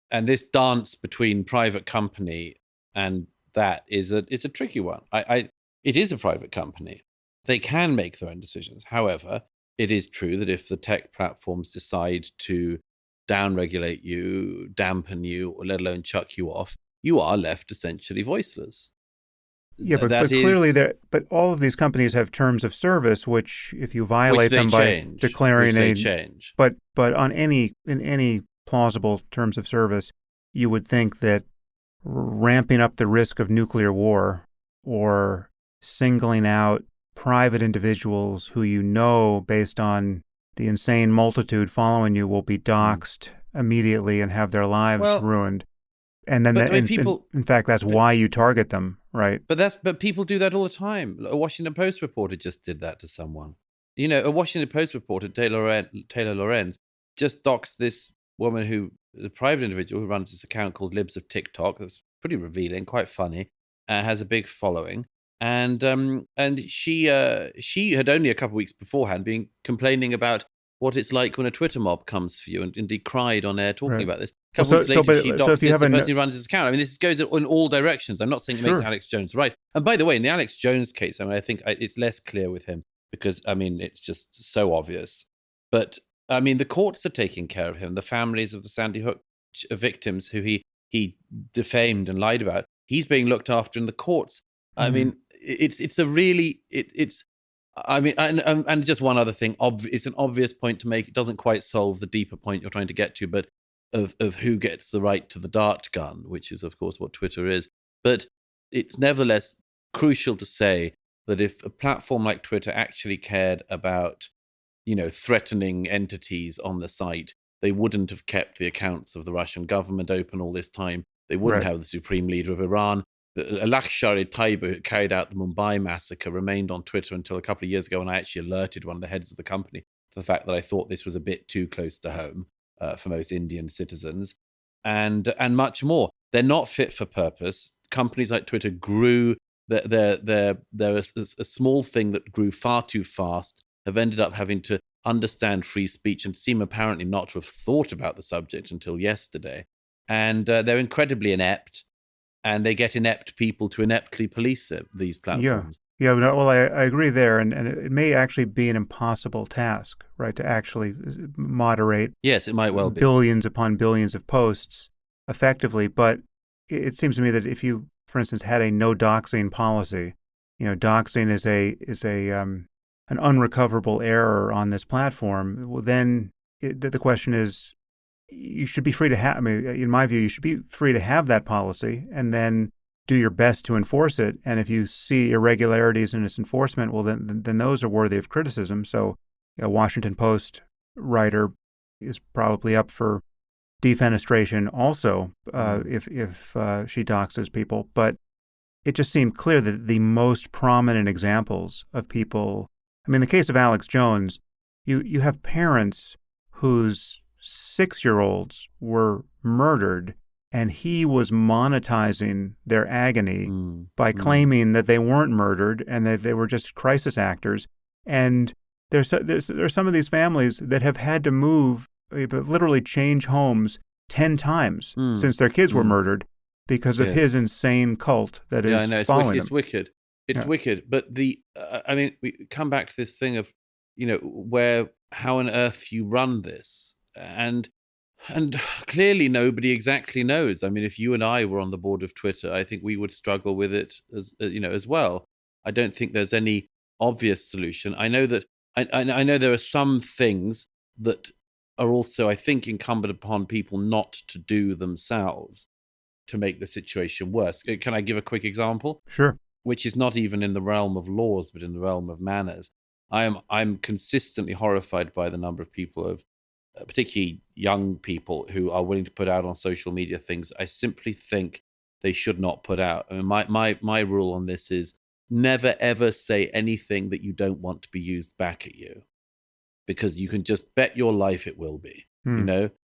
And this dance between private company and that is a tricky one. It is a private company. They can make their own decisions. However, it is true that if the tech platforms decide to downregulate you, dampen you, or let alone chuck you off, you are left essentially voiceless. Yeah, but clearly, but all of these companies have terms of service, which if you violate them by declaring change. But in any plausible terms of service, you would think that ramping up the risk of nuclear war or singling out private individuals who based on the insane multitude following you will be doxxed immediately and have their lives ruined. And then, in fact, that's why you target them, right? But people do that all the time. A Washington Post reporter just did that to someone. A Washington Post reporter, Taylor Lorenz, just doxed this woman a private individual who runs this account called Libs of TikTok. That's pretty revealing, quite funny, has a big following. And she had only a couple of weeks beforehand been complaining about what it's like when a Twitter mob comes for you, and indeed cried on air talking about this. A couple of weeks later, she doxes the person who runs his account. I mean, this goes in all directions. I'm not saying it makes Alex Jones right. And by the way, in the Alex Jones case, I think it's less clear with him because, it's just so obvious. But, the courts are taking care of him. The families of the Sandy Hook victims who he defamed and lied about, he's being looked after in the courts. It's a really and just one other thing. It's an obvious point to make. It doesn't quite solve the deeper point you're trying to get to, but of who gets the right to the dart gun, which is of course what Twitter is. But it's nevertheless crucial to say that if a platform like Twitter actually cared about, threatening entities on the site, they wouldn't have kept the accounts of the Russian government open all this time. They wouldn't have the supreme leader of Iran. The Lashkar-e-Taiba, who carried out the Mumbai massacre, remained on Twitter until a couple of years ago, and I actually alerted one of the heads of the company to the fact that I thought this was a bit too close to home for most Indian citizens, and much more. They're not fit for purpose. Companies like Twitter grew. They're a small thing that grew far too fast, have ended up having to understand free speech and seem apparently not to have thought about the subject until yesterday. And they're incredibly inept. And they get inept people to ineptly police these platforms. Yeah. Well, I agree there, and it may actually be an impossible task, right, to actually moderate. Yes, it might well be billions upon billions of posts effectively. But it seems to me that if you, for instance, had a no doxing policy, doxing is an unrecoverable error on this platform. Well, then the question is, you should be free to have, in my view, you should be free to have that policy and then do your best to enforce it. And if you see irregularities in its enforcement, well, then those are worthy of criticism. So a Washington Post writer is probably up for defenestration also if she doxes people. But it just seemed clear that the most prominent examples of people, in the case of Alex Jones, you have parents whose 6-year-olds were murdered, and he was monetizing their agony by claiming that they weren't murdered and that they were just crisis actors. And there's some of these families that have had to move, literally change homes 10 times since their kids were murdered because of his insane cult that is I know, following them. It's wicked. It's wicked. But we come back to this thing of, how on earth you run this. And clearly nobody exactly knows. I mean, if you and I were on the board of Twitter, I think we would struggle with it as well. I don't think there's any obvious solution. I know that I know there are some things that are also, I think, incumbent upon people not to do themselves to make the situation worse. Can I give a quick example? Sure. Which is not even in the realm of laws, but in the realm of manners. I'm consistently horrified by the number of people of particularly young people who are willing to put out on social media things I simply think they should not put out. I mean, my rule on this is never ever say anything that you don't want to be used back at you, because you can just bet your life it will be.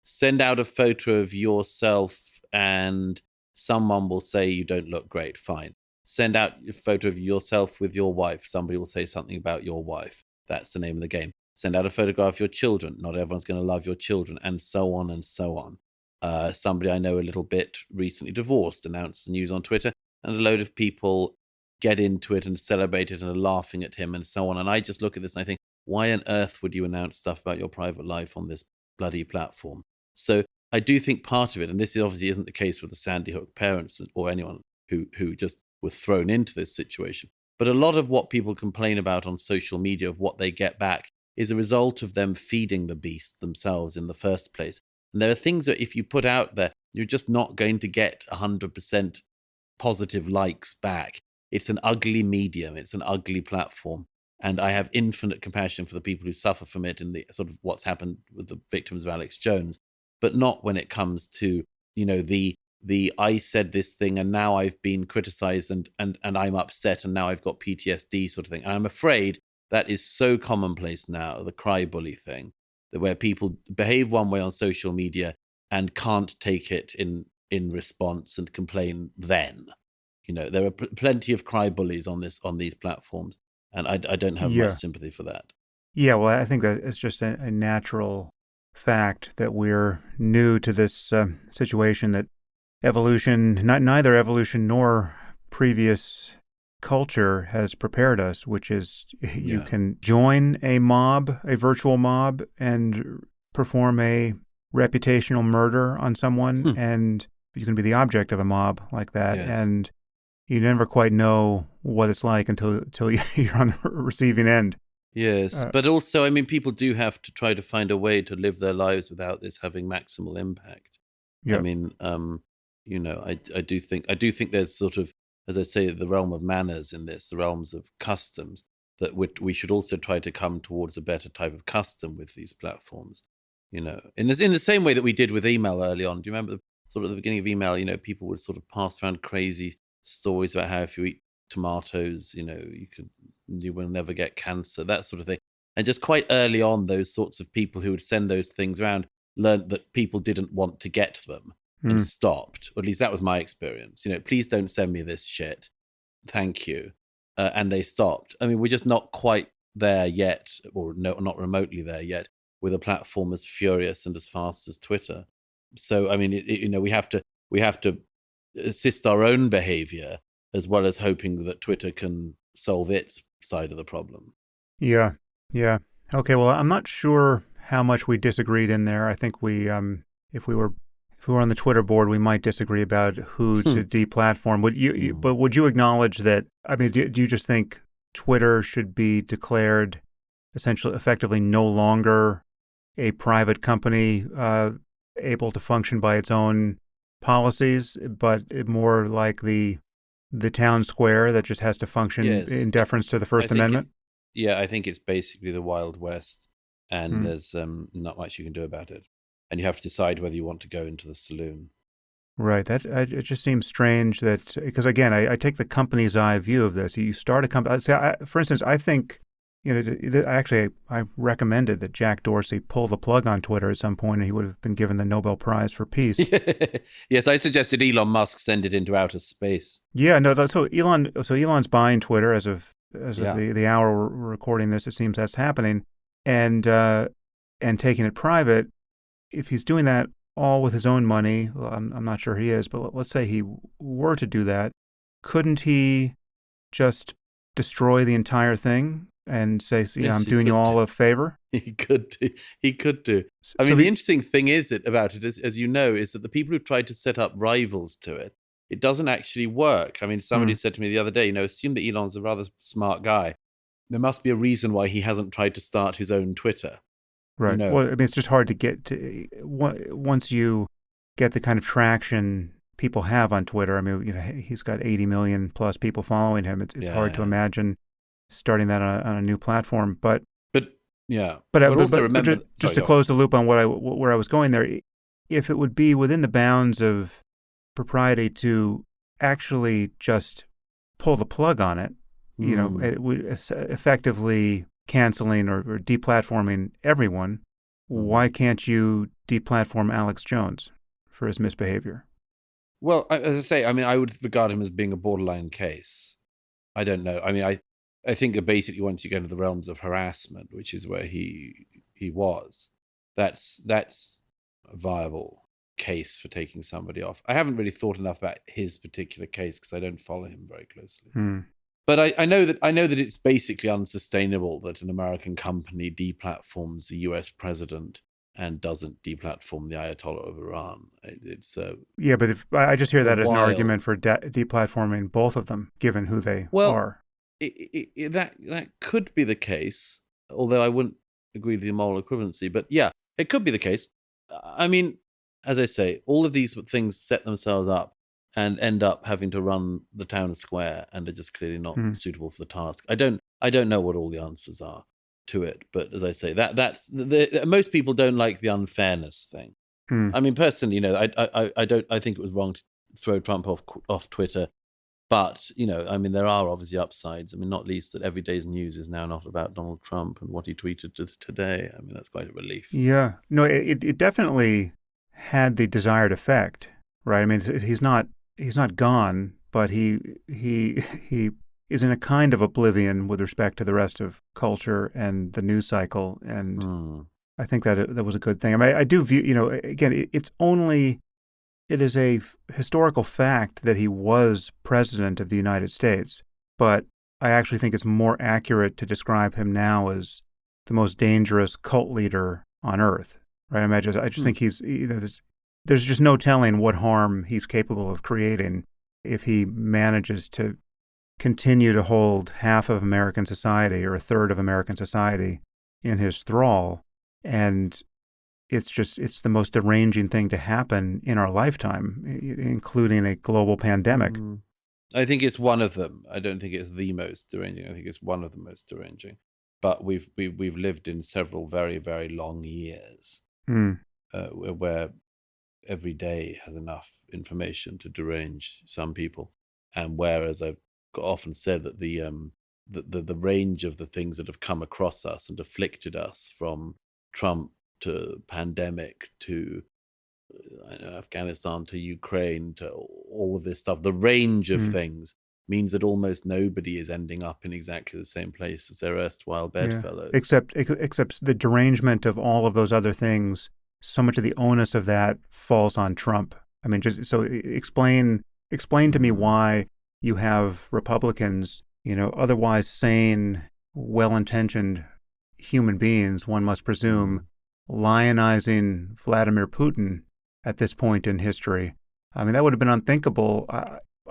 Send out a photo of yourself and someone will say you don't look great. Fine. Send out a photo of yourself with your wife. Somebody will say something about your wife. That's the name of the game. Send out a photograph of your children. Not everyone's going to love your children, and so on and so on. Somebody I know a little bit recently divorced announced the news on Twitter, and a load of people get into it and celebrate it and are laughing at him and so on. And I just look at this and I think, why on earth would you announce stuff about your private life on this bloody platform? So I do think part of it, and this obviously isn't the case with the Sandy Hook parents or anyone who just were thrown into this situation, but a lot of what people complain about on social media of what they get back is a result of them feeding the beast themselves in the first place. And there are things that if you put out there, you're just not going to get 100% positive likes back. It's an ugly medium. It's an ugly platform. And I have infinite compassion for the people who suffer from it and the sort of what's happened with the victims of Alex Jones, but not when it comes to, the I said this thing and now I've been criticized and I'm upset and now I've got PTSD sort of thing. And I'm afraid that is so commonplace now, the cry bully thing, that where people behave one way on social media and can't take it in response and complain then. There are plenty of cry bullies on these platforms, and I don't have much sympathy for that. Yeah, well, I think that it's just a natural fact that we're new to this situation, that neither evolution nor previous culture has prepared us, which is you can join a mob, a virtual mob, and perform a reputational murder on someone, and you can be the object of a mob like that, and you never quite know what it's like until you're on the receiving end. Yes, but also, I mean, people do have to try to find a way to live their lives without this having maximal impact. Yep. I mean, I do think there's sort of, as I say, the realm of manners in this, the realms of customs, that we should also try to come towards a better type of custom with these platforms. In the same way that we did with email early on. Do you remember sort of the beginning of email? People would sort of pass around crazy stories about how if you eat tomatoes, you will never get cancer, that sort of thing. And just quite early on, those sorts of people who would send those things around learned that people didn't want to get them and stopped. Or at least that was my experience. Please don't send me this shit. Thank you. And they stopped. I mean, we're just not quite there yet, or no, not remotely there yet, with a platform as furious and as fast as Twitter. So, I mean, we have to assist our own behavior as well as hoping that Twitter can solve its side of the problem. Yeah. Okay, well, I'm not sure how much we disagreed in there. I think we, if we were on the Twitter board, we might disagree about who to deplatform. But would you acknowledge that? I mean, do you just think Twitter should be declared essentially, effectively, no longer a private company able to function by its own policies, but more like the town square that just has to function in deference to the First Amendment? I think it's basically the Wild West, and there's not much you can do about it. And you have to decide whether you want to go into the saloon. Right. It just seems strange that, because again, I take the company's eye view of this. You start a company. For instance, I think, I recommended that Jack Dorsey pull the plug on Twitter at some point, and he would have been given the Nobel Prize for Peace. Yes, I suggested Elon Musk send it into outer space. Yeah, no. Elon's buying Twitter as of the hour we're recording this. It seems that's happening, and taking it private. If he's doing that all with his own money, well, I'm not sure he is, but let's say he were to do that, couldn't he just destroy the entire thing and say, Yes, I'm doing you all a favor? He could do. I mean, the interesting thing about it, as you know, is that the people who've tried to set up rivals to it, it doesn't actually work. I mean, somebody said to me the other day, assume that Elon's a rather smart guy. There must be a reason why he hasn't tried to start his own Twitter. Right. Well, I mean, it's just hard to get to once you get the kind of traction people have on Twitter. I mean, he's got 80 million plus people following him. It's hard to imagine starting that on a new platform. But also remember, just to close the loop on where I was going there, if it would be within the bounds of propriety to actually just pull the plug on it, it would effectively canceling or deplatforming everyone. Why can't you deplatform Alex Jones for his misbehavior? Well, as I say, I mean, I would regard him as being a borderline case. I don't know. I mean, I think that basically once you go into the realms of harassment, which is where he was, that's a viable case for taking somebody off. I haven't really thought enough about his particular case because I don't follow him very closely. But I know that it's basically unsustainable that an American company deplatforms the U.S. president and doesn't deplatform the Ayatollah of Iran. But I just hear that as an argument for deplatforming both of them, given who they are. That could be the case, although I wouldn't agree with the moral equivalency. But yeah, it could be the case. I mean, as I say, all of these things set themselves up and end up having to run the town square and are just clearly not suitable for the task. I don't know what all the answers are to it, but as I say, that's most people don't like the unfairness thing. I mean, personally, I think it was wrong to throw Trump off Twitter, but I mean, there are obviously upsides. I mean, not least that every day's news is now not about Donald Trump and what he tweeted today. I mean, that's quite a relief. Yeah, no, it definitely had the desired effect, right? I mean, he's not gone, but he is in a kind of oblivion with respect to the rest of culture and the news cycle, and I think that was a good thing. I mean, I do view, again, it is a historical fact that he was president of the United States, but I actually think it's more accurate to describe him now as the most dangerous cult leader on earth, right? I just think he's there's just no telling what harm he's capable of creating if he manages to continue to hold half of American society or a third of American society in his thrall. And it's the most deranging thing to happen in our lifetime, including a global pandemic. I think it's one of them. I don't think it's the most deranging. I think it's one of the most deranging. But we've lived in several very, very long years where every day has enough information to derange some people, and whereas I've often said that the range of the things that have come across us and afflicted us, from Trump to pandemic to Afghanistan to Ukraine to all of this stuff, the range of things means that almost nobody is ending up in exactly the same place as their erstwhile bedfellows. Except the derangement of all of those other things, so much of the onus of that falls on Trump. I mean, just so explain to me why you have Republicans, otherwise sane, well-intentioned human beings, one must presume, lionizing Vladimir Putin at this point in history. I mean, that would have been unthinkable,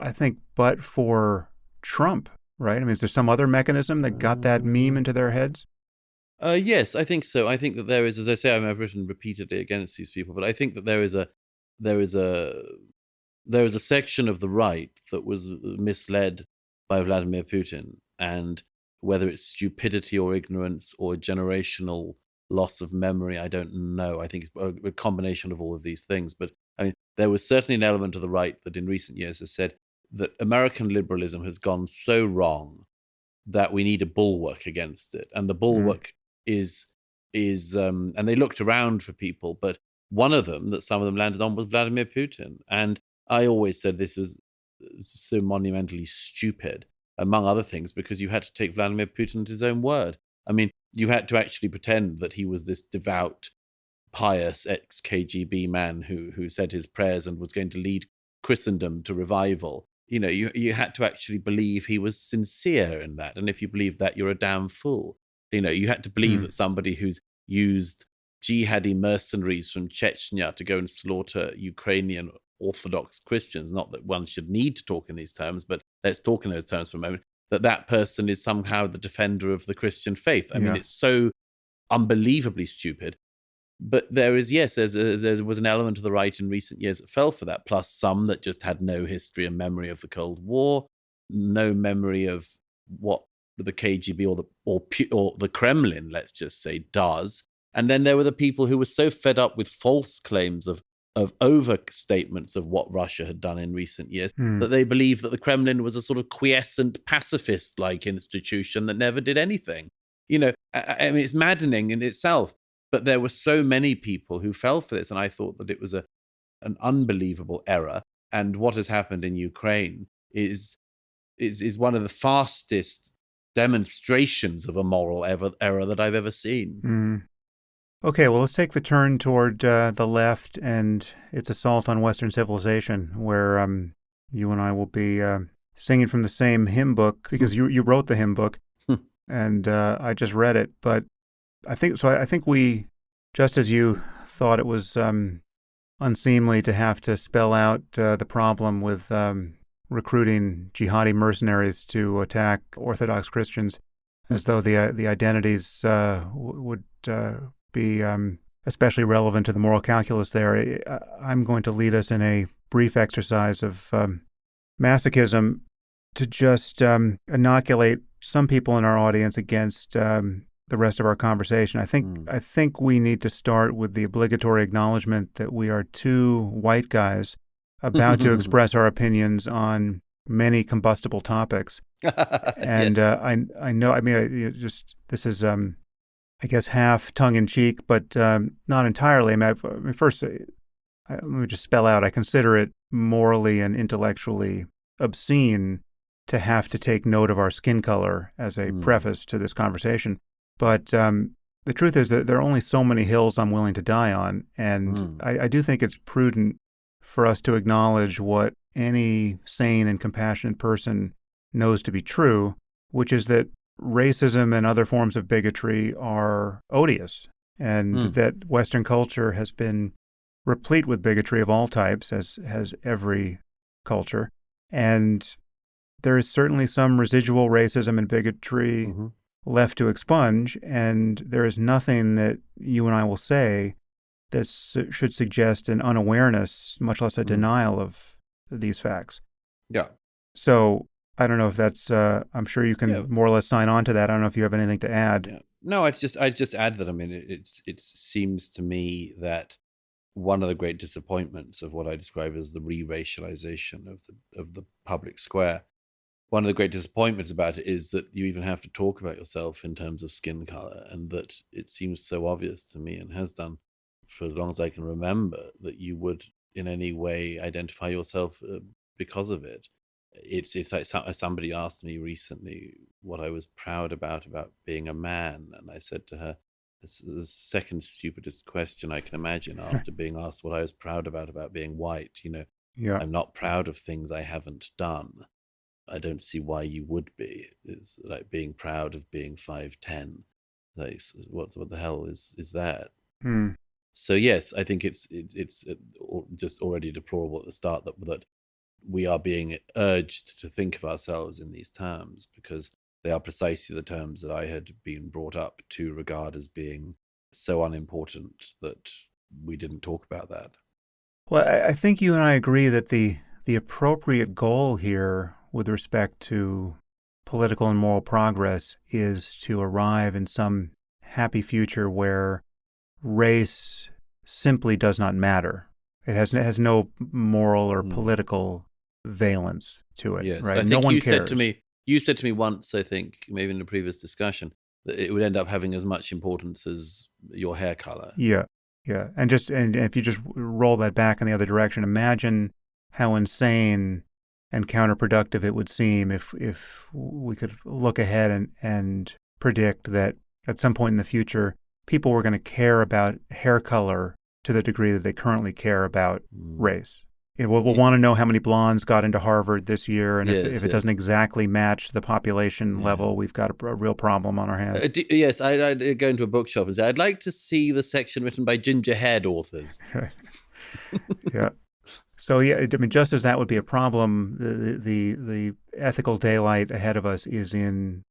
I think, but for Trump, right? I mean, is there some other mechanism that got that meme into their heads? Yes, I think so. I think that there is, as I say, I've written repeatedly against these people, but I think that there is a section of the right that was misled by Vladimir Putin, and whether it's stupidity or ignorance or generational loss of memory, I don't know. I think it's a combination of all of these things. But I mean, there was certainly an element of the right that in recent years has said that American liberalism has gone so wrong that we need a bulwark against it. And the bulwark is and they looked around for people, but one of them that some of them landed on was Vladimir Putin. And I always said this was so monumentally stupid, among other things, because you had to take Vladimir Putin at his own word. I mean, you had to actually pretend that he was this devout, pious ex-KGB man who said his prayers and was going to lead Christendom to revival. You know, you had to actually believe he was sincere in that. And if you believe that, you're a damn fool. You know, you had to believe that somebody who's used jihadi mercenaries from Chechnya to go and slaughter Ukrainian Orthodox Christians, not that one should need to talk in these terms, but let's talk in those terms for a moment, that person is somehow the defender of the Christian faith. I mean, it's so unbelievably stupid. But there was an element of the right in recent years that fell for that, plus some that just had no history and memory of the Cold War, no memory of what the KGB or the Kremlin, let's just say, does. And then there were the people who were so fed up with false claims of overstatements of what Russia had done in recent years that they believed that the Kremlin was a sort of quiescent pacifist-like institution that never did anything. You know, I mean, it's maddening in itself. But there were so many people who fell for this, and I thought that it was an unbelievable error. And what has happened in Ukraine is one of the fastest demonstrations of a moral error that I've ever seen. Okay, well, let's take the turn toward the left and its assault on Western civilization, where you and I will be singing from the same hymn book, because you wrote the hymn book, and I just read it. But I think we, just as you thought it was unseemly to have to spell out the problem with recruiting jihadi mercenaries to attack Orthodox Christians, as though the identities would be especially relevant to the moral calculus there. I'm going to lead us in a brief exercise of masochism to just inoculate some people in our audience against the rest of our conversation. I think we need to start with the obligatory acknowledgement that we are two white guys about to express our opinions on many combustible topics. And yes. I know, I mean, this is, I guess, half tongue-in-cheek, but not entirely. I mean, first, let me just spell out, I consider it morally and intellectually obscene to have to take note of our skin color as a preface to this conversation. But the truth is that there are only so many hills I'm willing to die on, and I do think it's prudent for us to acknowledge what any sane and compassionate person knows to be true, which is that racism and other forms of bigotry are odious, and that Western culture has been replete with bigotry of all types, as has every culture. And there is certainly some residual racism and bigotry left to expunge, and there is nothing that you and I will say that should suggest an unawareness, much less a denial of these facts. Yeah. So I don't know if that's, I'm sure you can more or less sign on to that. I don't know if you have anything to add. Yeah. No, I'd just add that, I mean, it seems to me that one of the great disappointments of what I describe as the re-racialization of the public square, one of the great disappointments about it is that you even have to talk about yourself in terms of skin color, and that it seems so obvious to me, and has done for as long as I can remember, that you would in any way identify yourself because of it. It's like somebody asked me recently what I was proud about being a man, and I said to her, this is the second stupidest question I can imagine after being asked what I was proud about being white. You know, I'm not proud of things I haven't done. I don't see why you would be. It's like being proud of being 5'10". Like, what the hell is that? So yes, I think it's just already deplorable at the start that we are being urged to think of ourselves in these terms, because they are precisely the terms that I had been brought up to regard as being so unimportant that we didn't talk about that. Well, I think you and I agree that the appropriate goal here with respect to political and moral progress is to arrive in some happy future where race simply does not matter. It has no moral or political valence to it. Yes, right? I think no one you cares. said to me, You said to me once, I think, maybe in a previous discussion, that it would end up having as much importance as your hair color. Yeah. And if you just roll that back in the other direction, imagine how insane and counterproductive it would seem if we could look ahead and predict that at some point in the future, people were going to care about hair color to the degree that they currently care about race. We'll want to know how many blondes got into Harvard this year, and if it doesn't exactly match the population level, we've got a real problem on our hands. Yes, I'd go into a bookshop and say, I'd like to see the section written by ginger-haired authors. Yeah. So, just as that would be a problem, the ethical daylight ahead of us is in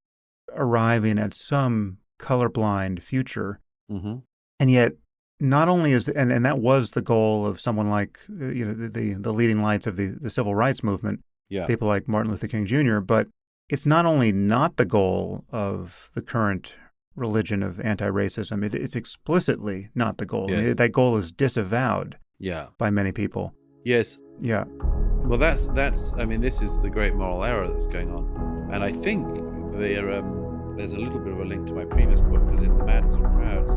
arriving at some colorblind future. Mm-hmm. And yet, not only is, and that was the goal of someone like, the leading lights of the civil rights movement, people like Martin Luther King Jr., but it's not only not the goal of the current religion of anti-racism, it's explicitly not the goal. Yes. That goal is disavowed by many people. Yes. Yeah. Well, that's. I mean, this is the great moral error that's going on, and I think there's a little bit of a link to my previous book, because in The Madness of Crowds,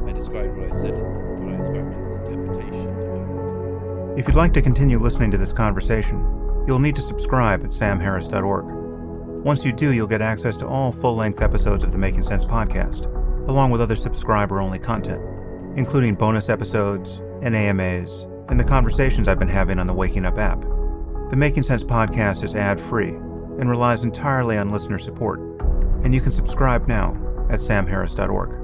I described what I said, what I described as the temptation. If you'd like to continue listening to this conversation, you'll need to subscribe at samharris.org. Once you do, you'll get access to all full-length episodes of the Making Sense podcast, along with other subscriber-only content, including bonus episodes and AMAs, and the conversations I've been having on the Waking Up app. The Making Sense podcast is ad-free and relies entirely on listener support, and you can subscribe now at samharris.org.